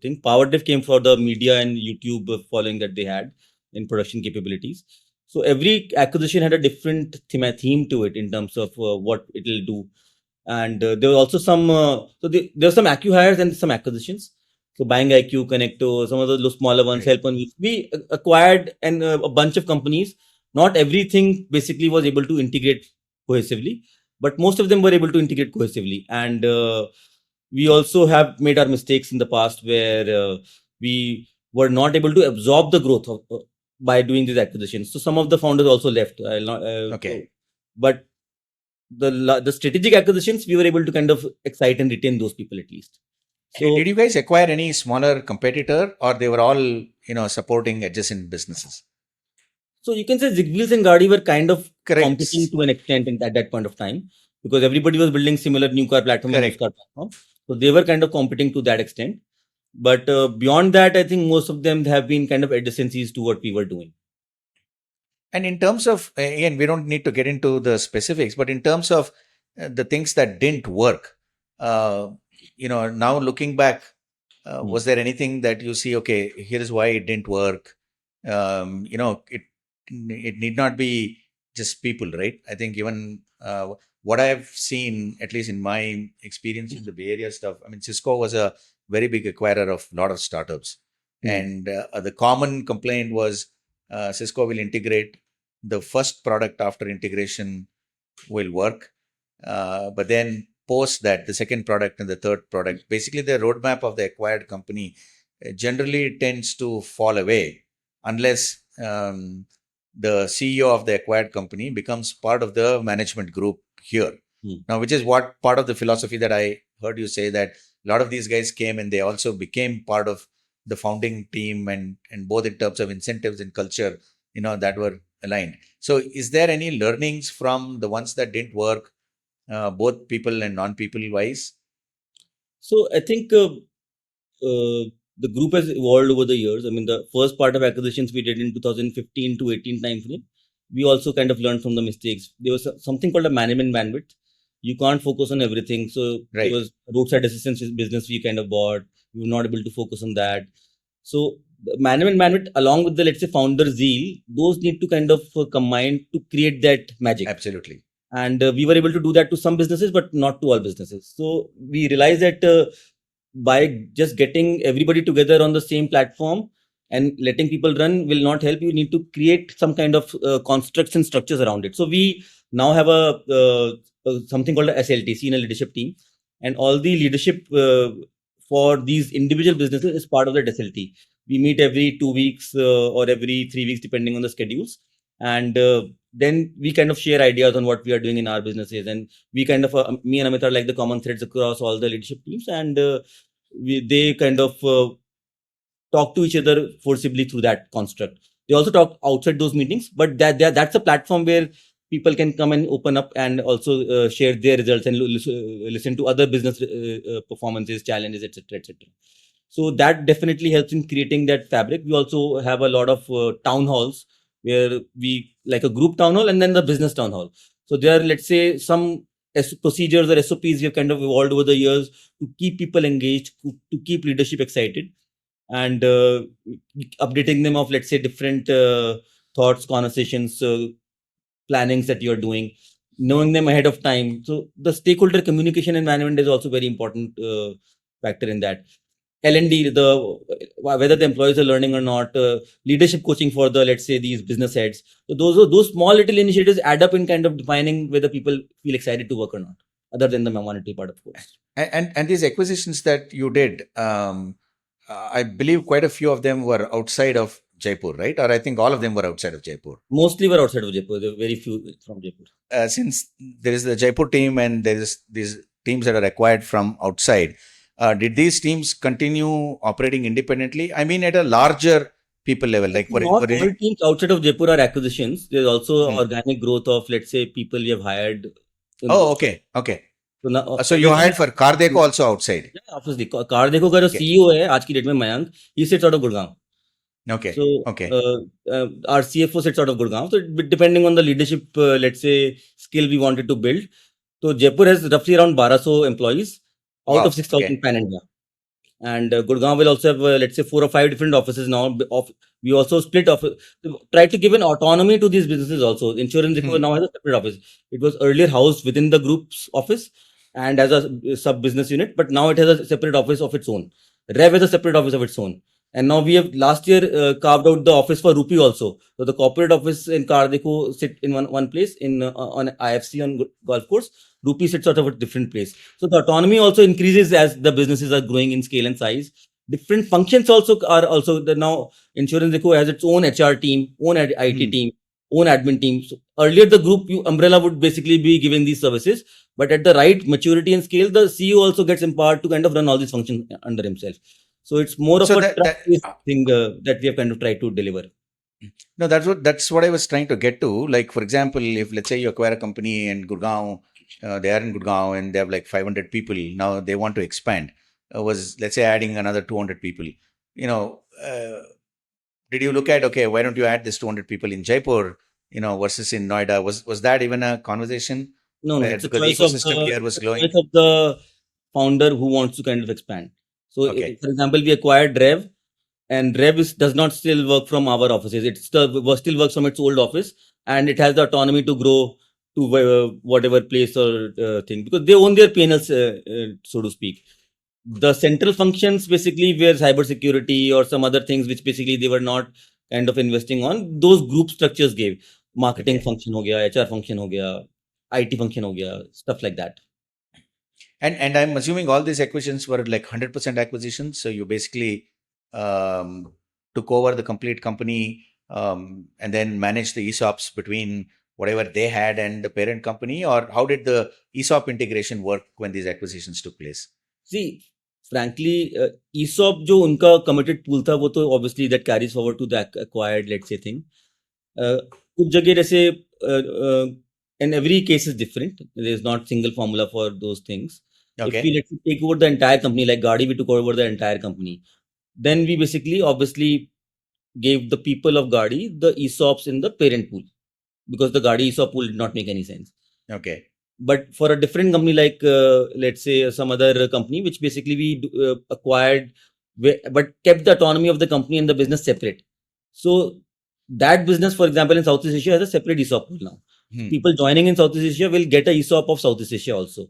things. PowerDev came for the media and YouTube following that they had in production capabilities. So every acquisition had a different theme to it in terms of what it will do. And there was also some there were some acqui-hires and some acquisitions. So buying IQ, Connecto, some of the smaller ones, Right. Help on Wheels. We acquired a bunch of companies. Not everything basically was able to integrate cohesively, but most of them were able to integrate cohesively. And we also have made our mistakes in the past, where we were not able to absorb the growth by doing these acquisitions. So some of the founders also left. Okay. But the strategic acquisitions, we were able to kind of excite and retain those people at least. So Did you guys acquire any smaller competitor, or they were all supporting adjacent businesses? so you can say Zigwheels and Gadi were kind of Correct. competing to an extent at that point of time, because everybody was building similar new car platform and used car platform. So they were kind of competing to that extent. But beyond that, I think most of them have been kind of adjacencies to what we were doing. And in terms of, again, we don't need to get into the specifics, but in terms of the things that didn't work, now looking back, was there anything that you see, okay, here is why it didn't work? It need not be just people, right? I think even what I've seen, at least in my experience in the Bay Area stuff, I mean, Cisco was a very big acquirer of a lot of startups. And the common complaint was Cisco will integrate. The first product after integration will work. But then post that, the second product and the third product, basically the roadmap of the acquired company generally tends to fall away unless the CEO of the acquired company becomes part of the management group here. Now, which is what part of the philosophy that I heard you say, that a lot of these guys came and they also became part of the founding team, and both in terms of incentives and culture, that were aligned. So is there any learnings from the ones that didn't work, both people and non-people wise? So I think the group has evolved over the years. I mean, the first part of acquisitions we did in 2015 to 18 timeframe, we also kind of learned from the mistakes. There was something called a management bandwidth. You can't focus on everything. So Right. there was roadside assistance business we kind of bought. We were not able to focus on that. So the management bandwidth, along with the, let's say, founder zeal, those need to kind of combine to create that magic. Absolutely. And we were able to do that to some businesses, but not to all businesses. So we realized that by just getting everybody together on the same platform and letting people run will not help. You need to create some kind of constructs and structures around it. So we now have something called a SLT, Senior Leadership Team, and all the leadership for these individual businesses is part of that SLT. We meet every 2 weeks or every 3 weeks, depending on the schedules, and then we kind of share ideas on what we are doing in our businesses, and we kind of me and Amit are like the common threads across all the leadership teams, and they kind of talk to each other forcibly through that construct. They also talk outside those meetings, but that's a platform where people can come and open up and also share their results and listen to other business performances, challenges, etc., etc. So that definitely helps in creating that fabric. We also have a lot of town halls where we like a group town hall and then the business town hall. So there are, let's say, some procedures or SOPs we have kind of evolved over the years to keep people engaged, to keep leadership excited, and updating them of, let's say, different thoughts, conversations, plannings that you're doing, knowing them ahead of time. So the stakeholder communication and management is also very important factor in that. L&D, whether the employees are learning or not, leadership coaching for the, let's say, these business heads. So those small little initiatives add up in kind of defining whether people feel excited to work or not, other than the monetary part, of course. And these acquisitions that you did, I believe quite a few of them were outside of Jaipur, right? Or I think all of them were outside of Jaipur. Mostly were outside of Jaipur. There were very few from Jaipur. Since there is the Jaipur team and there is these teams that are acquired from outside, did these teams continue operating independently? I mean, at a larger people level, like not all teams outside of Jaipur are acquisitions. There's also organic growth of, let's say, people we have hired. Oh, okay. So, now, so you hired for CarDekho also outside? Yeah, obviously. CarDekho का जो CEO है आज की date में Mayank, he sits out of Gurgaon. Okay. So okay. Our CFO sits out of Gurgaon. So depending on the leadership, let's say, skill we wanted to build. So Jaipur has roughly around 1,200 employees out of 6,000 pan India. And Gurgaon will also have, let's say, 4 or 5 different offices now. We also split off, try to give an autonomy to these businesses also. InsuranceDekho now has a separate office. It was earlier housed within the group's office and as a sub business unit, but now it has a separate office of its own. Rev has a separate office of its own. And now we have last year carved out the office for Rupee also. So the corporate office in CarDekho sit in one place in on IFC on golf course. Rupee sits out of a different place. So the autonomy also increases as the businesses are growing in scale and size. Different functions also are also now InsuranceDekho has its own HR team, own IT team, own admin team. So earlier the group umbrella would basically be giving these services, but at the right maturity and scale, the CEO also gets empowered to kind of run all these functions under himself. So it's more of a thing that we have kind of tried to deliver. No, that's what I was trying to get to. Like, for example, if let's say you acquire a company in Gurgaon, they are in Gurgaon and they have like 500 people. Now they want to expand. Let's say adding another 200 people. Did you look at, okay, why don't you add this 200 people in Jaipur, versus in Noida? Was that even a conversation? No, it's a choice of the founder who wants to kind of expand. So, for example, we acquired Rev, and Rev does not still work from our offices. It still works from its old office, and it has the autonomy to grow to whatever place or thing, because they own their P&Ls, so to speak. The central functions basically where cybersecurity or some other things which basically they were not kind of investing on, those group structures gave. Marketing function ho gaya, HR function ho gaya, IT function ho gaya, stuff like that. And I'm assuming all these acquisitions were like 100% acquisitions. So you basically took over the complete company and then managed the ESOPs between whatever they had and the parent company, or how did the ESOP integration work when these acquisitions took place? See, frankly, ESOP जो उनका committed pool था, वो तो obviously that carries forward to the acquired, let's say, thing. कुछ जगह जैसे and every case is different. There is not single formula for those things. Okay. If we let's take over the entire company, like Gaadi, we took over the entire company. Then we basically obviously gave the people of Gaadi the ESOPs in the parent pool, because the Gaadi ESOP pool did not make any sense. Okay. But for a different company, like let's say some other company, which basically we acquired, but kept the autonomy of the company and the business separate. So that business, for example, in Southeast Asia has a separate ESOP pool now. People joining in Southeast Asia will get a ESOP of Southeast Asia also.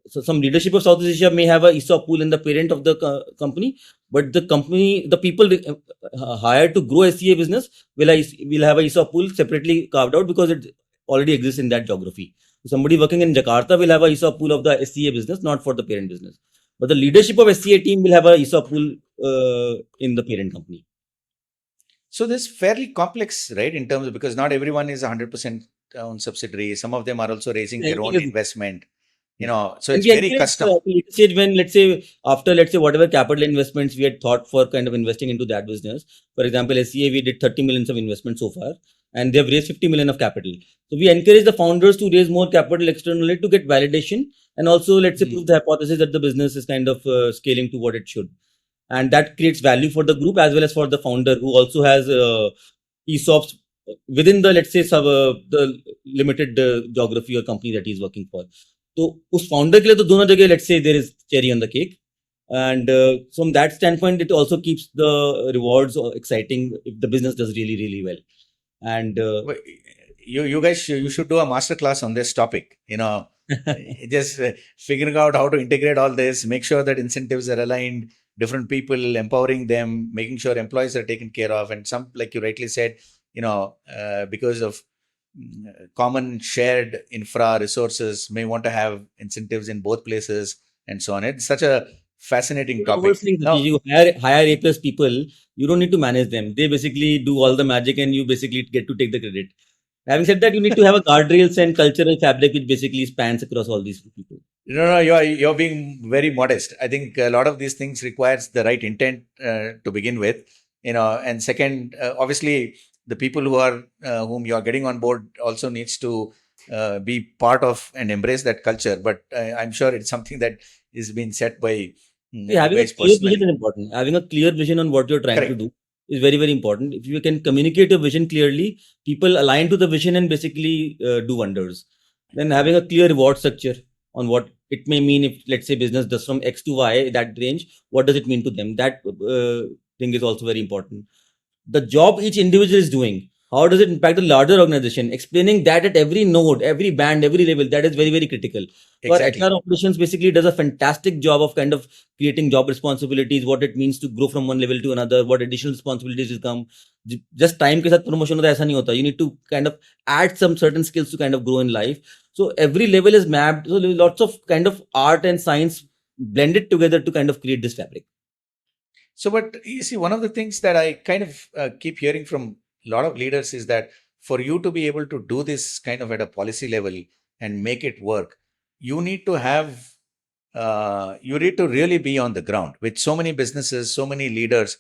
so some leadership of Southeast Asia may have a ESOP pool in the parent of the company, but the people hired to grow SCA business will have a ESOP pool separately carved out because it already exists in that geography. So somebody working in Jakarta will have a ESOP pool of the SCA business, not for the parent business. But the leadership of SCA team will have a ESOP pool in the parent company. So this fairly complex, right? In terms of, because not everyone is 100% own subsidiary. Some of them are also raising their own investment. So it's very custom. When let's say after whatever capital investments we had thought for kind of investing into that business, for example, SCA we did 30 millions of investment so far, and they have raised 50 million of capital. So we encourage the founders to raise more capital externally to get validation and also let's say prove the hypothesis that the business is kind of scaling to what it should, and that creates value for the group as well as for the founder who also has ESOPs within the let's say the limited geography or company that he's working for. तो उस founder के लिए तो दोनों जगह let's say there is cherry on the cake, and from that standpoint it also keeps the rewards exciting if the business does really well. And you guys you should do a master class on this topic, just figuring out how to integrate all this, make sure that incentives are aligned, different people, empowering them, making sure employees are taken care of, and some, like you rightly said, because of common shared infra resources may want to have incentives in both places and so on. It's such a fascinating topic. Now, you hire A+ people, you don't need to manage them. They basically do all the magic and you basically get to take the credit. Having said that, you need to have a guardrails and cultural fabric which basically spans across all these people. No, you're being very modest. I think a lot of these things requires the right intent to begin with, and second, obviously the people who are whom you are getting on board also needs to be part of and embrace that culture. But I'm sure it's something that is being set by having a clear vision is important. Having a clear vision on what you're trying to do is very important. If you can communicate your vision clearly, people align to the vision and basically do wonders. Then having a clear reward structure on what it may mean if let's say business does from X to Y, that range, what does it mean to them? That thing is also very important. The job each individual is doing, how does it impact the larger organization? Explaining that at every node, every band, every level, that is very critical. Exactly. Our HR operations basically does a fantastic job of kind of creating job responsibilities, what it means to grow from one level to another, what additional responsibilities will come. Just time ke saath promotion hota aisa nahi hota. You need to kind of add some certain skills to kind of grow in life. So every level is mapped. So lots of kind of art and science blended together to kind of create this fabric. So, but you see, one of the things that I kind of keep hearing from a lot of leaders is that for you to be able to do this kind of at a policy level and make it work, you need to have, you need to really be on the ground with so many businesses, so many leaders.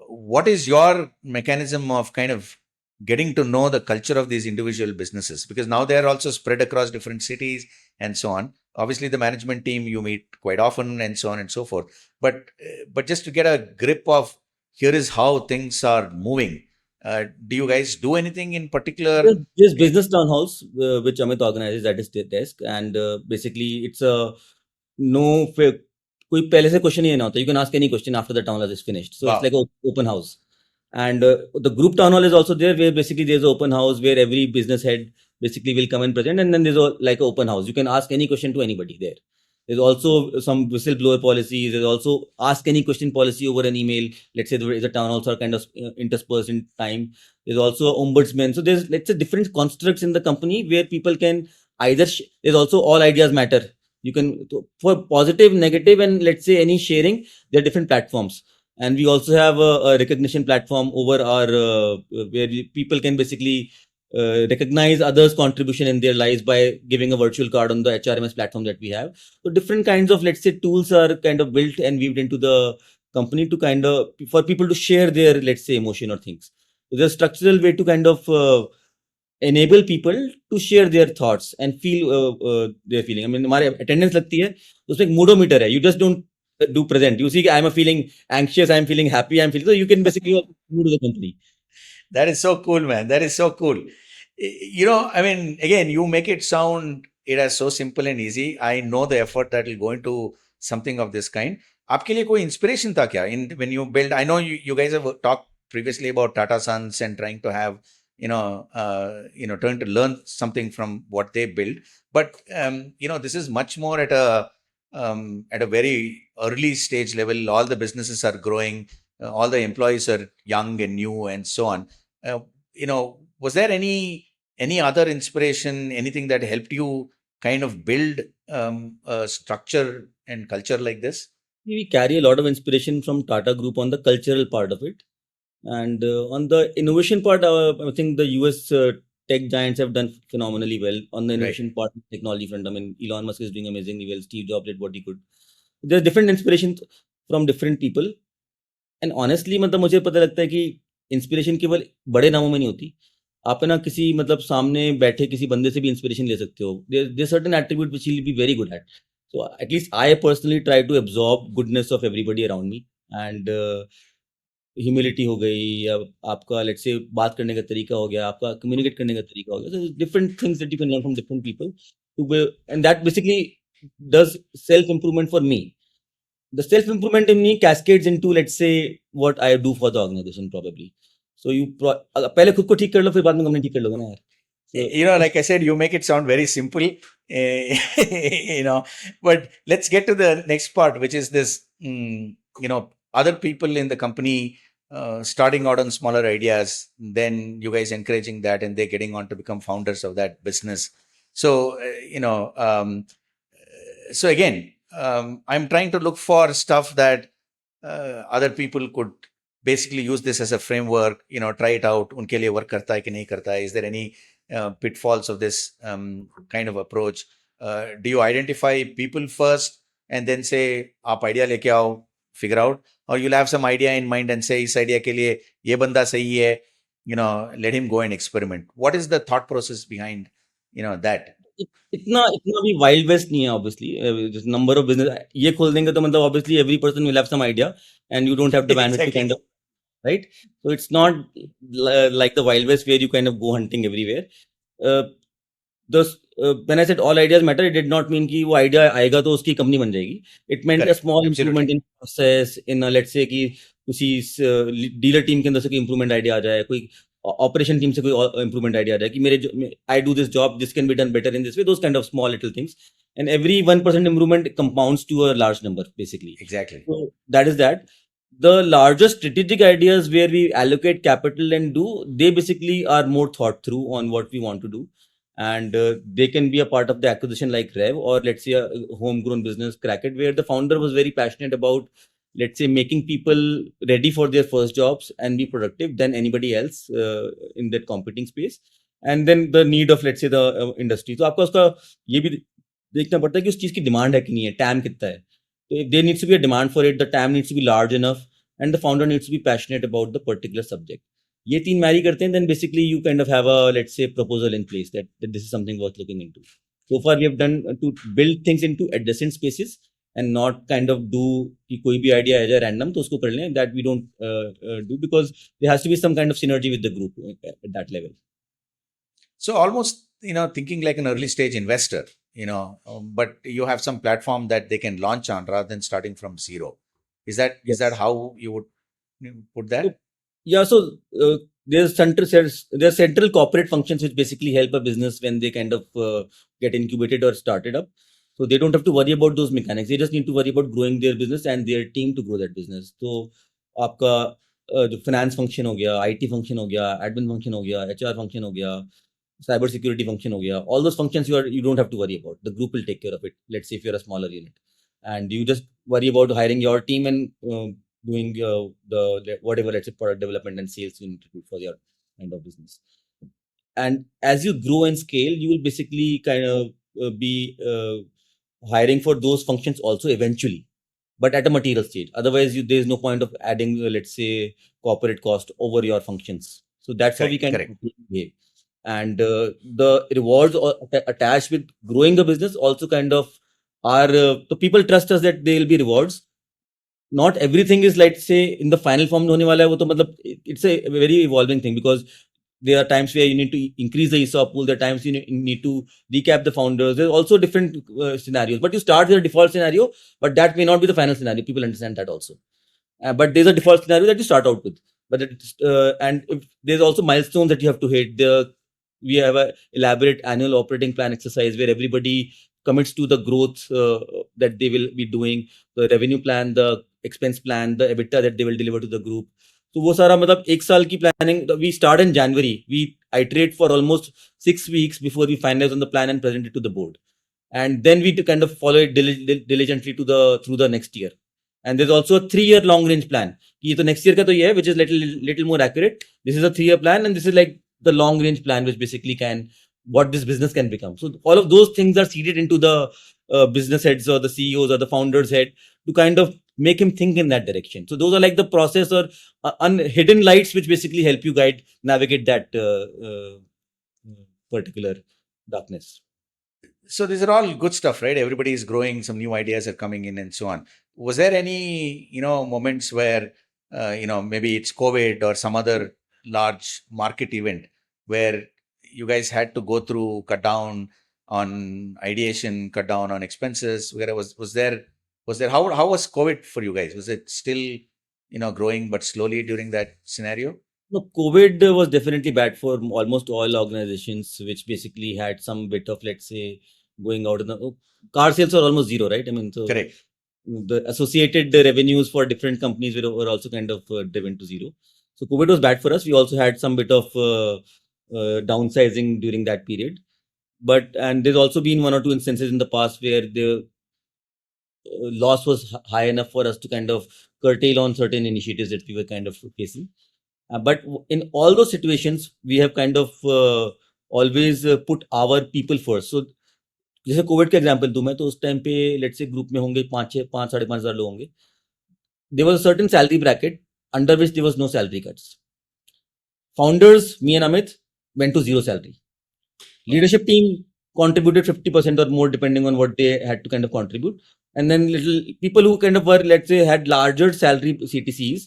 What is your mechanism of kind of getting to know the culture of these individual businesses? Because now they are also spread across different cities and so on. Obviously, the management team you meet quite often and so on and so forth. But just to get a grip of here is how things are moving. Do you guys do anything in particular? There's business town halls which Amit organizes at his desk, and basically it's a no. कोई पहले से question ही नहीं होता. You can ask any question after the town hall is finished. So it's like an open house. And the group town hall is also there, where basically there's an open house where every business head basically will come and present, and then there's like an open house. You can ask any question to anybody there. There's also some whistleblower policies. There's also ask any question policy over an email. Let's say the town halls are kind of interspersed in time. There's also ombudsman. So there's let's say different constructs in the company where people can either. There's also all ideas matter. You can for positive, negative, and let's say any sharing. There are different platforms. And we also have a recognition platform over our where people can basically recognize others' contribution in their lives by giving a virtual card on the HRMS platform that we have. So different kinds of let's say tools are kind of built and weaved into the company to kind of for people to share their let's say emotion or things. So there's a structural way to kind of enable people to share their thoughts and feel their feeling. I mean, हमारे attendance लगती है, तो उसमें एक moodometer है. You just don't do present. You see, I'm feeling anxious, I'm feeling happy, I'm feeling. So you can basically move to the company. That is so cool, man. That is so cool. I mean, again, you make it sound it as so simple and easy. I know the effort that will go into something of this kind. आपके लिए कोई inspiration था क्या? When you build, I know you guys have talked previously about Tata Sons and trying to have trying to learn something from what they build. But this is much more at a at a very early stage level. All the businesses are growing, all the employees are young and new, and so on. Was there any other inspiration, anything that helped you kind of build a structure and culture like this? We carry a lot of inspiration from Tata Group on the cultural part of it. And on the innovation part, I think the US tech giants have done phenomenally well on the innovation part, technology front. I mean, Elon Musk is doing amazingly well. Steve Jobs did what he could. There are different inspirations from different people. And honestly मतलब मुझे पता लगता है कि inspiration केवल बड़े नामों में नहीं होती. आप है ना किसी मतलब सामने बैठे किसी बंदे से भी इंस्पिरेशन ले सकते हो. There certain attribute which he will be very good at. So at least I personally try to absorb goodness of everybody around me. And humility हो गई, या आपका लेट्स से बात करने का तरीका हो गया, आपका कम्युनिकेट करने का तरीका हो गया. Different things that you can learn from different people too, and that basically does self improvement for me. The self improvement in me cascades into, let's say, what I do for the organization probably. So you पहले खुद को ठीक कर लो, फिर बाद में company ठीक कर लोगे ना यार. So, like I said, you make it sound very simple, but let's get to the next part, which is this, other people in the company starting out on smaller ideas, then you guys encouraging that, and they're getting on to become founders of that business. So, so again, I'm trying to look for stuff that other people could basically use this as a framework, try it out. Unke liye work karta hai ki nahi karta hai? Is there any pitfalls of this kind of approach? Do you identify people first and then say, aap idea leke aao, figure out? Or you'll have some idea in mind and say, is idea ke liye ye banda sahi hai, let him go and experiment. What is the thought process behind, that? इतना इतना भी Wild West नहीं है obviously. Number of business ये खोल देंगे तो मतलब obviously every person will have some idea and you don't have the bandwidth to kind of, right? So it's not like the wild west where you kind of go hunting everywhere. When I said all ideas matter, it did not mean कि वो idea आएगा तो उसकी company बन जाएगी. It meant a small improvement in process, in let's say कि किसी dealer team के अंदर से कोई improvement idea आ जाए, कोई ऑपरेशन टीम से कोई improvement idea आ जाए कि मेरे I do this job, this can be done better in this way. Those kind of small little things, and every 1% improvement compounds to a large number basically. Exactly. So that is that. The larger strategic ideas where we allocate capital and do, they basically are more thought through on what we want to do. And they can be a part of the acquisition like Rev, or let's say a homegrown business, Cracket, where the founder was very passionate about, let's say, making people ready for their first jobs and be productive than anybody else in that competing space. And then the need of, let's say, the industry. So आपको उसका ये भी देखना पड़ता है कि उस चीज़ की डिमांड है कि नहीं है, टैम कितना है. So if there needs to be a demand for it, the TAM needs to be large enough, and the founder needs to be passionate about the particular subject. ये तीन marry करते हैं, then basically you kind of have a, let's say, proposal in place that this is something worth looking into. So far we have done to build things into adjacent spaces and not kind of do कि कोई भी idea है random तो उसको कर लें. That we don't do, because there has to be some kind of synergy with the group at that level. So almost, thinking like an early stage investor, but you have some platform that they can launch on rather than starting from zero. Is that how you would put that? Yeah. So there's central corporate functions which basically help a business when they kind of get incubated or started up. So they don't have to worry about those mechanics. They just need to worry about growing their business and their team to grow that business. So आपका जो finance function हो गया, IT function हो गया, admin function हो गया, HR function हो गया, cyber security function हो गया, all those functions you don't have to worry about. The group will take care of it. Let's say if you're a smaller unit, and you just worry about hiring your team and doing the whatever, let's say, product development and sales you need to do for your kind of business. And as you grow and scale, you will basically kind of be hiring for those functions also eventually, but at a material stage. Otherwise, there is no point of adding, let's say, corporate cost over your functions. So that's how we can behave. And the rewards attached with growing the business also kind of are, the people trust us that there will be rewards. Not everything is, let's say, in the final form hone wala hai, wo to matlab, it's a very evolving thing, because there are times where you need to increase the ESOP pool, there are times you need to recap the founders. There's also different scenarios, but you start with a default scenario, but that may not be the final scenario. People understand that also. But there's a default scenario that you start out with. But and if there's also milestones that you have to hit. We have an elaborate annual operating plan exercise where everybody commits to the growth that they will be doing, the revenue plan, the expense plan, the EBITDA that they will deliver to the group. So वो सारा मतलब एक साल की planning we start in January. We iterate for almost 6 weeks before we finalize on the plan and present it to the board. And then we kind of follow it diligently to the through the next year. And there's also a 3-year long range plan. कि ये तो next year का तो ये है, which is little more accurate. This is a 3-year plan, and this is like the long range plan, which basically can what this business can become. So all of those things are seeded into the business heads or the CEOs or the founders head to kind of make him think in that direction. So those are like the process or hidden lights which basically help you navigate that particular darkness. So these are all good stuff, right? Everybody is growing, some new ideas are coming in and so on. Was there any, moments where, maybe it's COVID or some other large market event where you guys had to go through, cut down on ideation, cut down on expenses? Where was there, how was COVID for you guys? Was it still, growing but slowly during that scenario? No, COVID was definitely bad for almost all organizations, which basically had some bit of, let's say, going out in the car sales are almost zero, right? I mean, so Correct. the associated revenues for different companies were also kind of driven to zero. So COVID was bad for us. We also had some bit of downsizing during that period. And there's also been 1 or 2 instances in the past where the loss was high enough for us to kind of curtail on certain initiatives that we were kind of facing. But in all those situations, we have kind of always put our people first. So जैसे Covid का example दूं मैं, तो उस time पे let's say group में होंगे 5,000-5,500 लोग होंगे. There was a certain salary bracket under which there was no salary cuts. Founders, me and Amit, went to zero salary. Leadership team contributed 50% or more depending on what they had to kind of contribute. And then little people who kind of were, let's say, had larger salary CTCs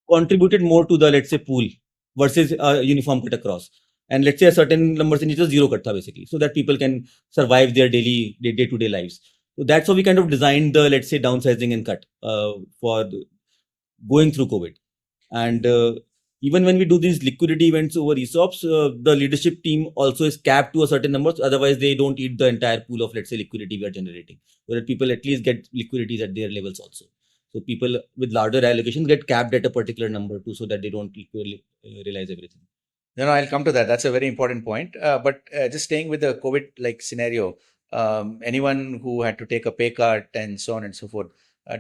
contributed more to the, let's say, pool versus uniform cut across. And let's say a certain number से नीचे zero cut था basically, so that people can survive their day-to-day lives. So that's how we kind of designed the, let's say, downsizing and cut for going through COVID. And even when we do these liquidity events over ESOPs, the leadership team also is capped to a certain number. Otherwise, they don't eat the entire pool of, let's say, liquidity we are generating. So that people at least get liquidities at their levels also. So people with larger allocations get capped at a particular number too, so that they don't realize everything. No, I'll come to that. That's a very important point. But just staying with the COVID-like scenario, anyone who had to take a pay cut and so on and so forth,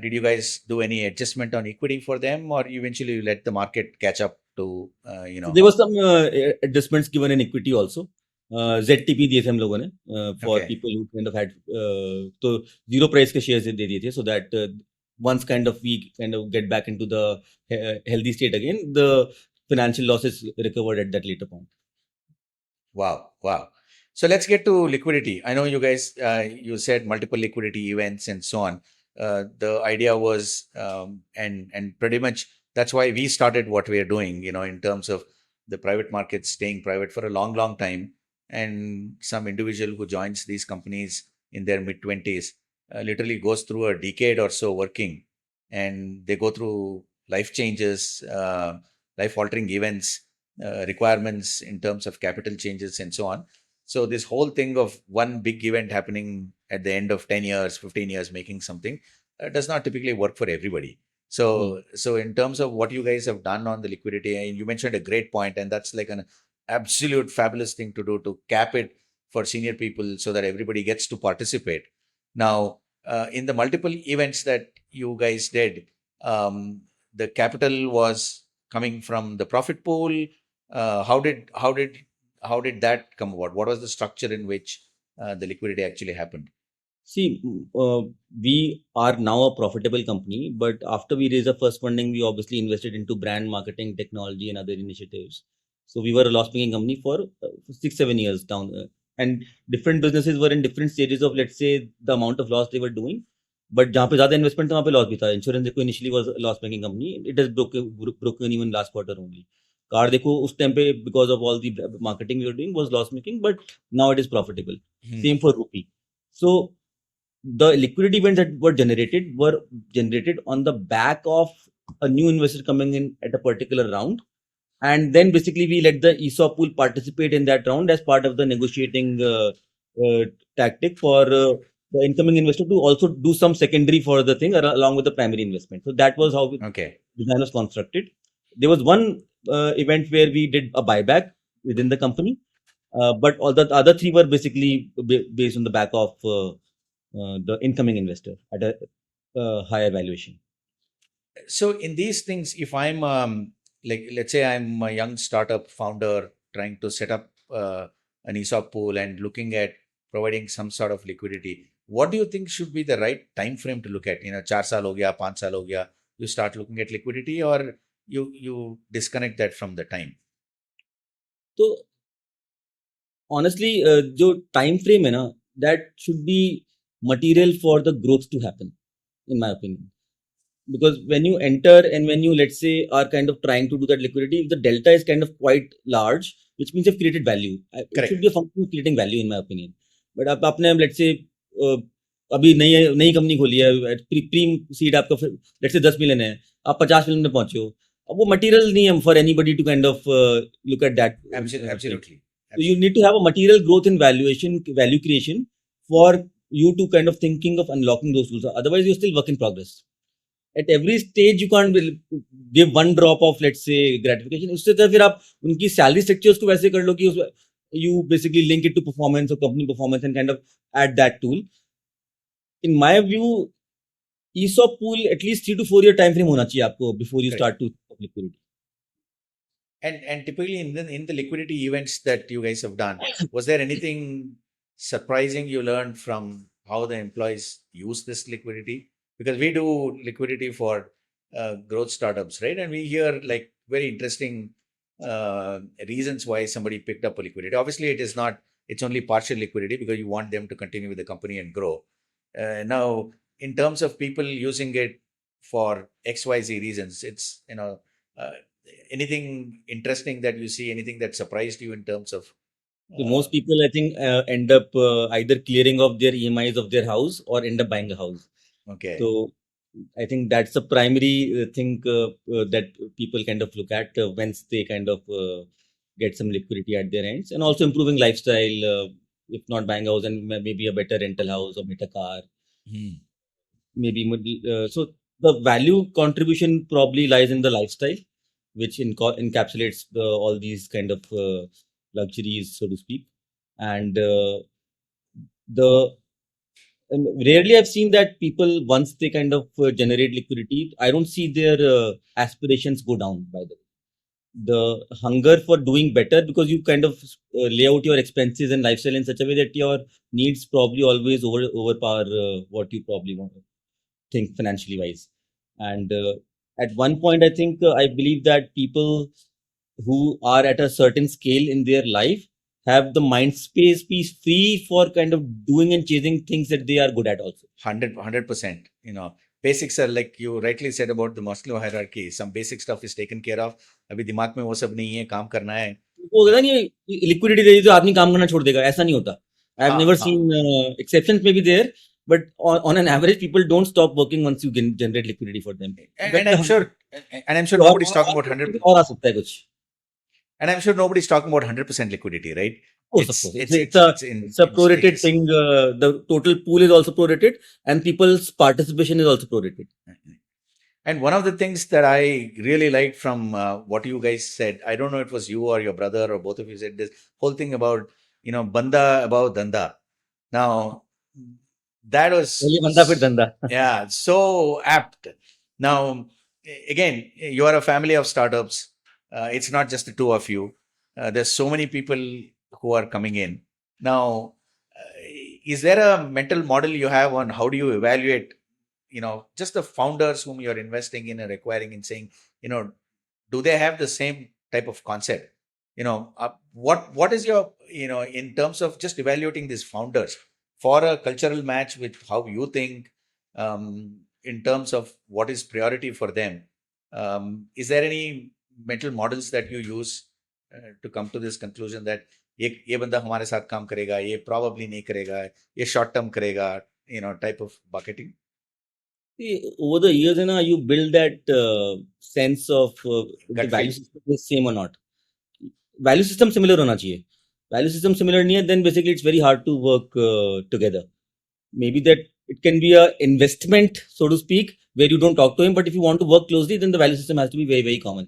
did you guys do any adjustment on equity for them, or eventually you let the market catch up to, There was some adjustments given in equity also. ZTP दिए थे हम लोगों ने for people who kind of had तो zero price के shares दे दिए थे, so that once kind of we kind of get back into the healthy state again, the financial losses recovered at that later point. Wow. So let's get to liquidity. I know you guys, you said multiple liquidity events and so on. The idea was, and pretty much that's why we started what we are doing, in terms of the private market staying private for a long, long time. And some individual who joins these companies in their mid-20s literally goes through a decade or so working, and they go through life changes, life-altering events, requirements in terms of capital changes and so on. So this whole thing of one big event happening at the end of 10 years, 15 years, making something does not typically work for everybody. So in terms of what you guys have done on the liquidity, and you mentioned a great point, and that's like an absolute fabulous thing to do, to cap it for senior people so that everybody gets to participate. Now, in the multiple events that you guys did, the capital was coming from the profit pool. How did that come about? What was the structure in which the liquidity actually happened? See, we are now a profitable company, but after we raised our first funding, we obviously invested into brand marketing, technology, and other initiatives. So we were a loss-making company for 6-7 years down, and different businesses were in different stages of, let's say, the amount of loss they were doing. But जहाँ पे ज़्यादा investment था वहाँ पे loss भी था. InsuranceDekho initially was a loss-making company. It has broken even last quarter only. CarDekho उस time पे, because of all the marketing we were doing, was loss-making, but now it is profitable. Same for rupee. So the liquidity events that were generated on the back of a new investor coming in at a particular round. And then basically we let the ESOP pool participate in that round as part of the negotiating tactic for the incoming investor to also do some secondary for the thing along with the primary investment. So that was how Okay. design was constructed. There was one event where we did a buyback within the company, but all the other three were basically based on the back of the incoming investor at a higher valuation. So in these things, if I'm like, let's say I'm a young startup founder trying to set up an ESOP pool and looking at providing some sort of liquidity, what do you think should be the right time frame to look at? 4 saal ho gaya, 5 saal ho gaya, you start looking at liquidity, or you disconnect that from the time? So honestly, जो time frame है ना, that should be material for the growth to happen, in my opinion. Because when you enter and when you, let's say, are kind of trying to do that liquidity, if the delta is kind of quite large, which means you've created value. It Correct. should be a function of creating value, in my opinion. But आप आपने, let's say, अभी नई company खोली है, pre seed आपका let's say 10 million है, आप 50 million में पहुंचे हो, अब वो material नहीं है for anybody to kind of look at that. Absolutely. So you need to have a material growth in value creation for you to kind of thinking of unlocking those tools. Otherwise, you're still work in progress. At every stage you can't give one drop of, let's say, gratification. उससे तो फिर आप उनकी salary structure उसको वैसे कर लो कि you basically link it to performance or company performance and kind of add that tool. In my view, ESOP pool at least 3 to 4 year time frame होना चाहिए आपको before you start to liquidity. And typically in the liquidity events that you guys have done, was there anything surprising you learned from how the employees use this liquidity? Because we do liquidity for growth startups, right? And we hear like very interesting reasons why somebody picked up a liquidity. Obviously, it's only partial liquidity because you want them to continue with the company and grow. Now, in terms of people using it for XYZ reasons, it's, anything interesting that you see, anything that surprised you in terms of? So most people, I think, end up either clearing off their EMIs of their house or end up buying a house. Okay. So I think that's the primary thing that people kind of look at once they kind of get some liquidity at their ends, and also improving lifestyle, if not buying a house, and maybe a better rental house or better car. Maybe so the value contribution probably lies in the lifestyle, which encapsulates all these kind of luxuries, so to speak. And rarely I've seen that people, once they kind of generate liquidity, I don't see their aspirations go down. By the hunger for doing better, because you kind of lay out your expenses and lifestyle in such a way that your needs probably always overpower what you probably want to think financially wise. And at one point, I think I believe that people who are at a certain scale in their life have the mind space piece free for kind of doing and chasing things that they are good at also. 100%. Basics are, like you rightly said about the Maslow hierarchy. Some basic stuff is taken care of. अभी दिमाग में वो सब नहीं है, काम करना है. वो होता नहीं, liquidity दे दी तो आदमी काम करना छोड़ देगा, ऐसा नहीं होता. I have never seen exceptions may be there, but on an average, people don't stop working once you generate liquidity for them. And I'm sure nobody's talking about 100%. और आ सकता है कुछ. And I'm sure nobody's talking about 100% liquidity, right? Of course. It's a prorated thing. The total pool is also prorated, and people's participation is also prorated. And one of the things that I really liked from what you guys said, I don't know if it was you or your brother or both of you said this whole thing about, banda above danda. Now, that was... Banda fir danda. Yeah, so apt. Now, again, you are a family of startups. It's not just the two of you. There's so many people who are coming in. Now, is there a mental model you have on how do you evaluate, just the founders whom you're investing in and acquiring and saying, do they have the same type of concept? What is your, in terms of just evaluating these founders for a cultural match with how you think, in terms of what is priority for them? Is there any mental models that you use to come to this conclusion that ये बंदा हमारे साथ काम करेगा, ये probably नहीं करेगा, ये short term करेगा, type of bucketing? Over the years, you build that sense of the value system is same or not. Value system similar होना चाहिए. Value system similar नहीं है, then basically it's very hard to work together. maybe that it can be a investment, so to speak, where you don't talk to him. But if you want to work closely, then the value system has to be very, very common.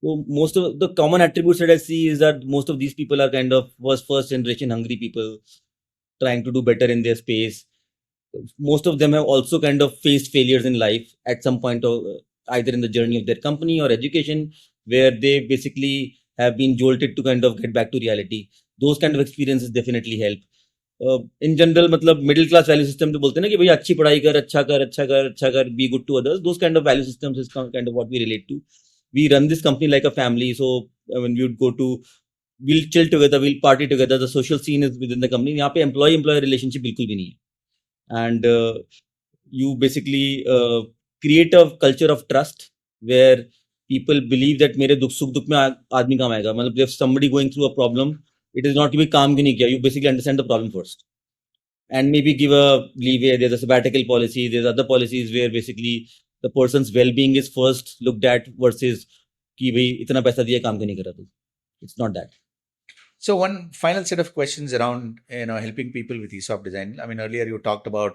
So most of the common attributes that I see is that most of these people are kind of first generation hungry people trying to do better in their space. Most of them have also kind of faced failures in life at some point, or either in the journey of their company or education, where they basically have been jolted to kind of get back to reality. Those kind of experiences definitely help. In general, मतलब middle class value system तो बोलते हैं ना कि भैया अच्छी पढ़ाई कर, अच्छा कर, अच्छा कर, अच्छा कर, be good to others. Those kind of value systems is kind of what we relate to. We run this company like a family. So when we would go to, we'll chill together, we'll party together. The social scene is within the company. यहाँ पे employee relationship बिल्कुल भी नहीं है. And you basically create a culture of trust where people believe that मेरे दुख सुख दुख में आदमी काम आएगा. मतलब if somebody going through a problem, it is not कि भाई काम क्यों नहीं किया. You basically understand the problem first and maybe give a leeway. There's a sabbatical policy. There's other policies where basically the person's well-being is first looked at versus कि भाई इतना पैसा दिया काम क्यों नहीं करा तू. It's not that. So one final set of questions around helping people with ESOP design. I mean, earlier you talked about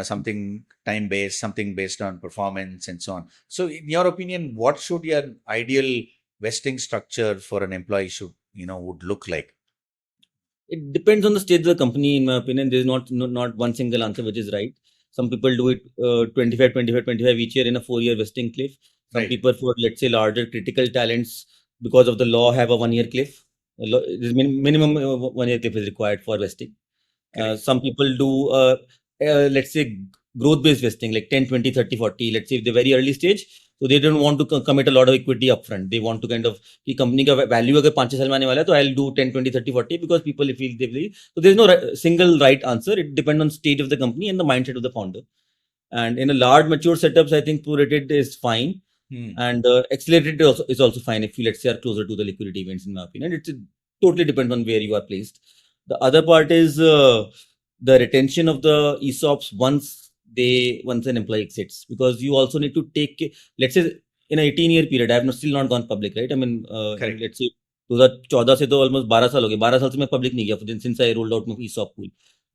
something time based, something based on performance, and so on. So in your opinion, what should your ideal vesting structure for an employee should would look like? It depends on the stage of the company. In my opinion, there is not one single answer which is right. Some people do it 25, 25, 25 each year in a 4-year vesting cliff. Some Right. people, for let's say larger critical talents, because of the law, have a 1-year cliff. Minimum 1-year cliff is required for vesting. Correct. Some people do let's say growth based vesting, like 10, 20, 30, 40. Let's say if they're very early stage, so they don't want to commit a lot of equity upfront. They want to kind of कि company का value अगर 5-6 साल में आने वाला है, तो I'll do 10, 20, 30, 40 because people feel they believe. So there's no single right answer. It depends on stage of the company and the mindset of the founder. And in a large mature setups, I think prorated is fine. And accelerated is also fine if you, let's say, are closer to the liquidity events, in my opinion. It totally depends on where you are placed. The other part is the retention of the ESOPs once an employee exits, because you also need to take, let's say, in an 18-year period. I have still not gone public, right? I mean, Correct. let's say 2014 से तो almost 12 साल हो गए. 12 साल से मैं public नहीं गया since I rolled out my ESOP pool.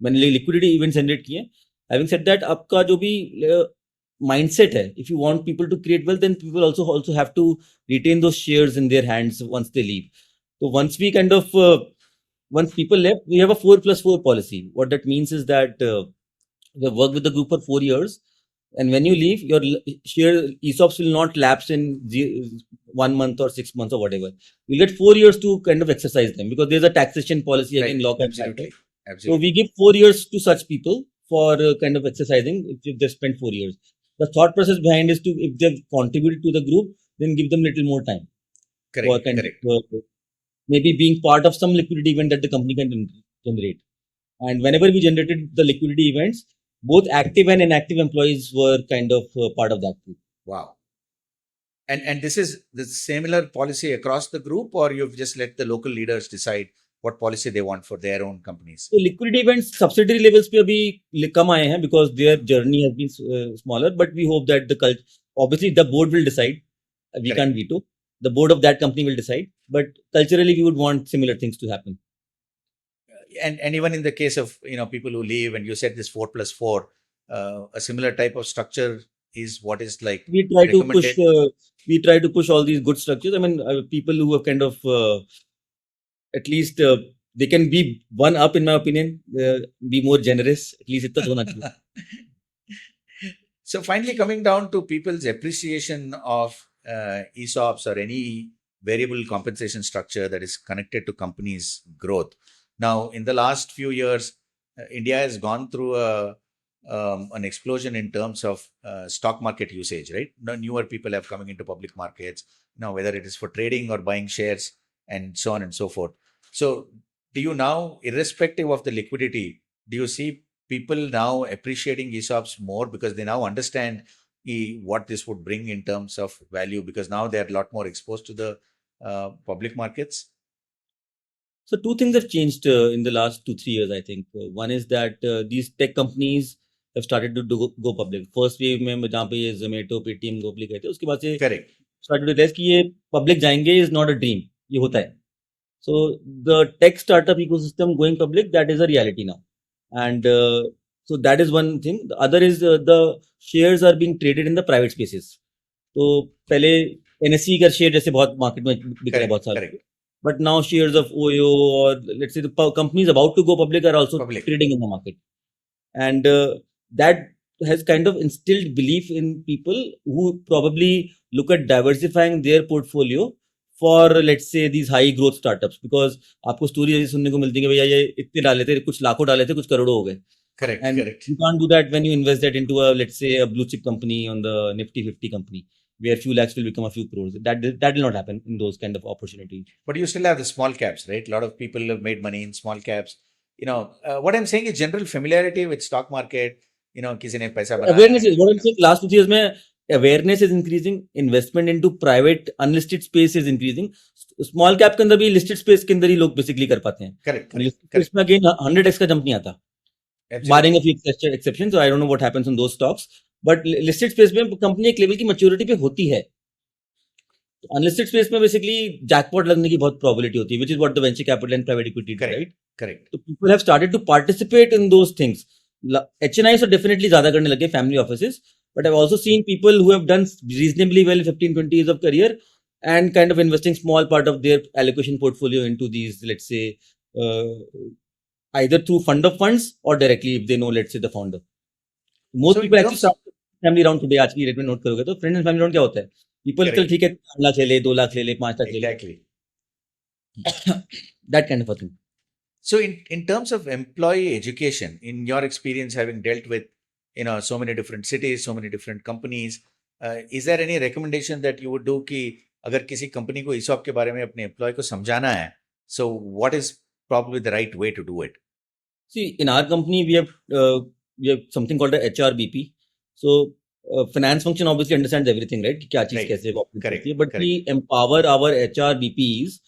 मैंने liquidity events generate किए. Having said that, आपका जो भी mindset है, if you want people to create wealth, then people also have to retain those shares in their hands once they leave. So once we kind of once people left, we have a 4+4 policy. What that means is that we have worked with the group for 4 years, and when you leave, your share ESOPs will not lapse in 1 month or 6 months or whatever. You'll get 4 years to kind of exercise them, because there's a taxation policy again, Right. lock and Absolutely. So Absolutely. we give 4 years to such people for kind of exercising if they spend 4 years. The thought process behind is to, if they've contributed to the group, then give them little more time for Correct. kind Correct. of maybe being part of some liquidity event that the company can generate. And whenever we generated the liquidity events, both active and inactive employees were kind of part of that group. Wow. And this is the similar policy across the group, or you've just let the local leaders decide what policy they want for their own companies? So liquidity events subsidiary levels पे अभी कम आए हैं, because their journey has been smaller. But we hope that obviously the board will decide. We Correct. can't veto. The board of that company will decide. But culturally, we would want similar things to happen. And even in the case of people who leave, and you said this 4+4, a similar type of structure is what is like We try to recommended. push. We try to push all these good structures. I mean, people who have kind of at least they can be one up, in my opinion. Be more generous. At least इतना तो होना चाहिए. So finally, coming down to people's appreciation of ESOPs or any variable compensation structure that is connected to companies' growth. Now, in the last few years, India has gone through an explosion in terms of stock market usage, right? Now, newer people have coming into public markets, whether it is for trading or buying shares and so on and so forth. So do you now, irrespective of the liquidity, do you see people now appreciating ESOPs more because they now understand what this would bring in terms of value, because now they're a lot more exposed to the public markets? So two things have changed in the last 2-3 years, I think. One is that these tech companies have started to go public. First wave में जहाँ पे ये Zomato, Paytm go public गए थे, उसके बाद से Correct. started to realize कि ये public जाएंगे is not a dream. ये होता है. So the tech startup ecosystem going public, that is a reality now. And So that is one thing. The other is the shares are being traded in the private spaces. तो पहले NSE का share जैसे बहुत market में बिक रहा है बहुत साल, but now shares of OYO or let's say the companies about to go public are also trading in the market, and that has kind of instilled belief in people who probably look at diversifying their portfolio for let's say these high growth startups, because आपको story ऐसी सुनने को मिलती है कि भैया ये इतने डाले थे, कुछ लाखों डाले थे, कुछ करोड़ों हो गए. Correct. And you can't do that when you invest that into a let's say a blue chip company on the Nifty 50 company, where few lakhs will become a few crores. That will not happen in those kind of opportunities. But you still have the small caps, right? A lot of people have made money in small caps. What I'm saying is general familiarity with stock market. किसी ने पैसा बनाया. Awareness is what I'm saying. Last 2 years में awareness is increasing. Investment into private unlisted space is increasing. Small cap के अंदर भी listed space के अंदर ही लोग basically कर पाते हैं. Correct. Listed space में again 100x का jump नहीं आता. Barring a few exceptions, so I don't know what happens on those stocks. But listed space में company एक level की maturity पे होती है. Unlisted space में basically jackpot लगने की बहुत probability होती है, which is what the venture capital and private equity do, right? Correct. So people have started to participate in those things. HNIs are definitely ज़्यादा करने लगे, family offices, but I've also seen people who have done reasonably well 15-20 years of career and kind of investing small part of their allocation portfolio into these, let's say, either through fund of funds or directly if they know, let's say, the founder. Most people actually start family round today. आज की date में note करोगे तो friend and family round क्या होता है? People चल ठीक है 3 लाख ले ले, 2 लाख ले ले, 5 लाख ले ले. Exactly. That kind of a thing. So in terms of employee education, in your experience having dealt with so many different cities, so many different companies, is there any recommendation that you would do कि अगर किसी company को ESOP के बारे में अपने employ को समझाना है, so what is probably the right way to do it? See, in our company we have something called a HRBP. So finance function obviously understands everything, right? कि क्या चीज कैसे correct, but we empower our HRBPs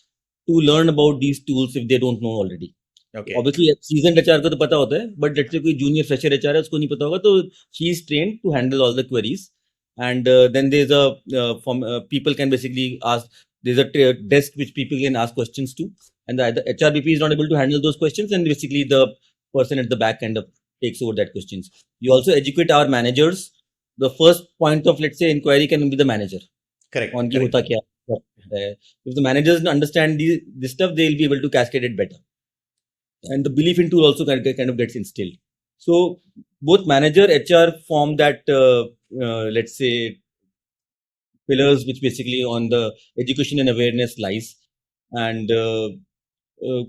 to learn about these tools if they don't know already. Okay. Obviously seasoned HR को तो पता होता है, but let's say कोई junior fresher HR है उसको नहीं पता होगा, तो she is trained to handle all the queries, and then there's a people can basically ask, there's a desk which people can ask questions to, and the HRBP is not able to handle those questions, and basically the person at the back kind of takes over that questions. You also educate our managers. The first point of let's say inquiry can be the manager. Correct. On होता क्या है. If the managers understand this stuff, they'll be able to cascade it better. And the belief in tool also kind of gets instilled. So both manager, HR form that let's say pillars which basically on the education and awareness lies. And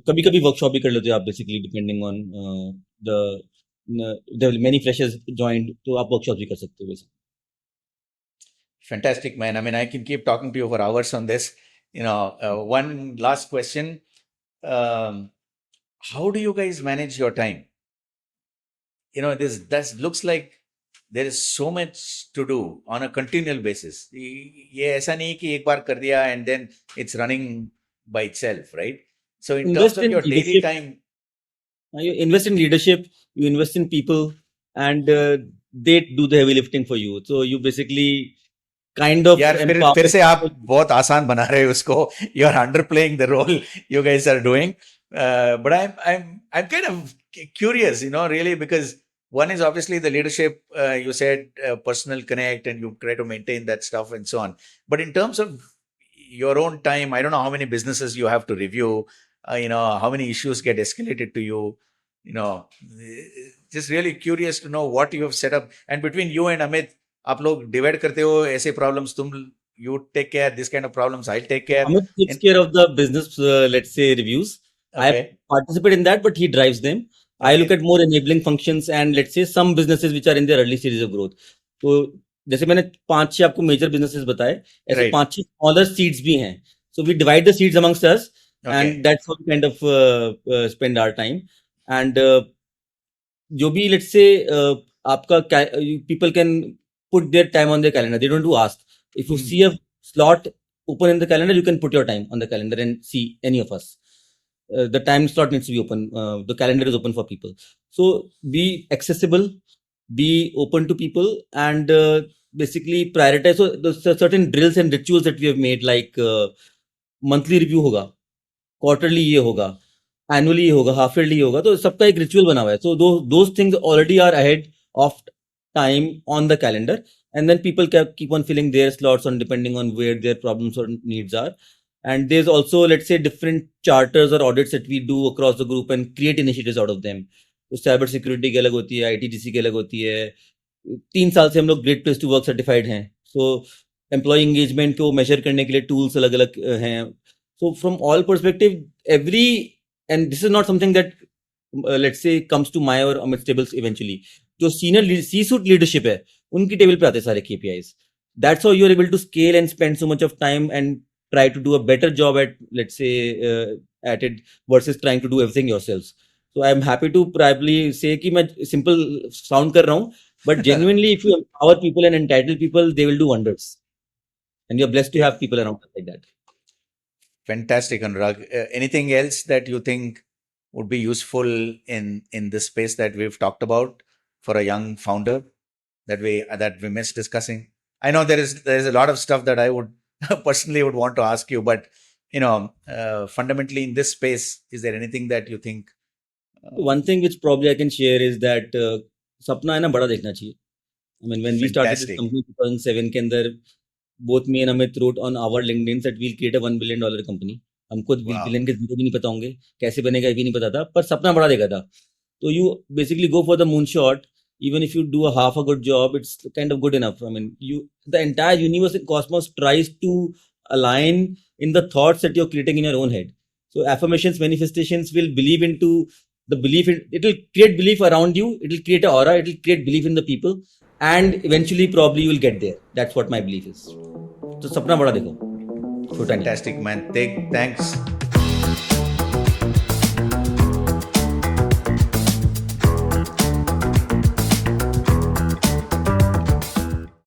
कभी-कभी workshop भी कर लेते हो आप basically depending on there are many freshers joined, तो आप workshop भी कर सकते हो वैसे. Fantastic, man. I mean, I can keep talking to you for hours on this. One last question. How do you guys manage your time? This looks like there is so much to do on a continual basis. ये ऐसा नहीं कि एक बार कर दिया and then it's running by itself, right? So in terms of your daily time, you invest in leadership, you invest in people, and they do the heavy lifting for you. So you basically kind of यार फिर से आप बहुत आसान बना रहे हो उसको. You are underplaying the role you guys are doing. But I'm kind of curious, really, because one is obviously the leadership. You said personal connect, and you try to maintain that stuff and so on. But in terms of your own time, I don't know how many businesses you have to review. How many issues get escalated to you. Just really curious to know what you have set up. And between you and Amit, आप लोग divide करते हो ऐसे problems. You take care this kind of problems. I'll take care. Amit takes care of the business, let's say reviews. Okay. I participate in that, but he drives them. Okay. I look at more enabling functions and let's say some businesses which are in their early stages of growth. तो जैसे मैंने 5-6 आपको major businesses बताए, ऐसे 5-6 smaller seeds भी हैं. So we divide the seeds amongst us, and that's how we kind of spend our time. And जो भी let's say आपका people can put their time on their calendar. They don't do ask. If you see a slot open in the calendar, you can put your time on the calendar and see any of us. The time slot needs to be open. The calendar is open for people. So be accessible, be open to people, and basically prioritize. So there's certain drills and rituals that we have made, like monthly review hoga, quarterly ये होगा, annually होगा, half yearly होगा, तो सबका एक ritual बना हुआ है. So those things already are ahead of time on the calendar, and then people keep on filling their slots on depending on where their problems or needs are. And there's also, let's say, different charters or audits that we do across the group and create initiatives out of them. तो cyber security की अलग होती है, ITGC की अलग होती है. 3 साल से हम लोग great place to work certified हैं. सो एम्प्लॉय एंगेजमेंट को मेजर करने के लिए टूल्स अलग अलग हैं. So from all perspective, every, and this is not something that let's say comes to my or Amit's tables eventually. जो senior C-suite leadership है, उनकी टेबल पे आते हैं सारे KPIs. That's how you are able to scale and spend so much of time and try to do a better job at, let's say, at it versus trying to do everything yourselves. So I'm happy to probably say कि मैं simple sound कर रहा हूँ, but genuinely if you empower people and entitle people, they will do wonders. And you're blessed to have people around like that. Fantastic, Anurag. Anything else that you think would be useful in this space that we've talked about for a young founder that we missed discussing? I know there is a lot of stuff that I would personally would want to ask you, but fundamentally in this space, is there anything that you think? One thing which probably I can share is that सपना है ना बड़ा देखना चाहिए. I mean, when we started this Fantastic. company 2007 के अंदर, both me and Amit wrote on our LinkedIn that we'll create a $1 billion company. हमको Wow. Billion के जीरो भी नहीं पता होंगे, कैसे बनेगा ये भी नहीं पता था, पर सपना बड़ा देखा था. तो you basically go for the moonshot. Even if you do a half a good job, it's kind of good enough. I mean, the entire universe and cosmos tries to align in the thoughts that you're creating in your own head. So affirmations, manifestations will believe into the belief. It will create belief around you. It will create an aura. It will create belief in the people. And eventually, probably you will get there. That's what my belief is. So, sapna bada dekho. Chota nahi. Fantastic, man. Thanks.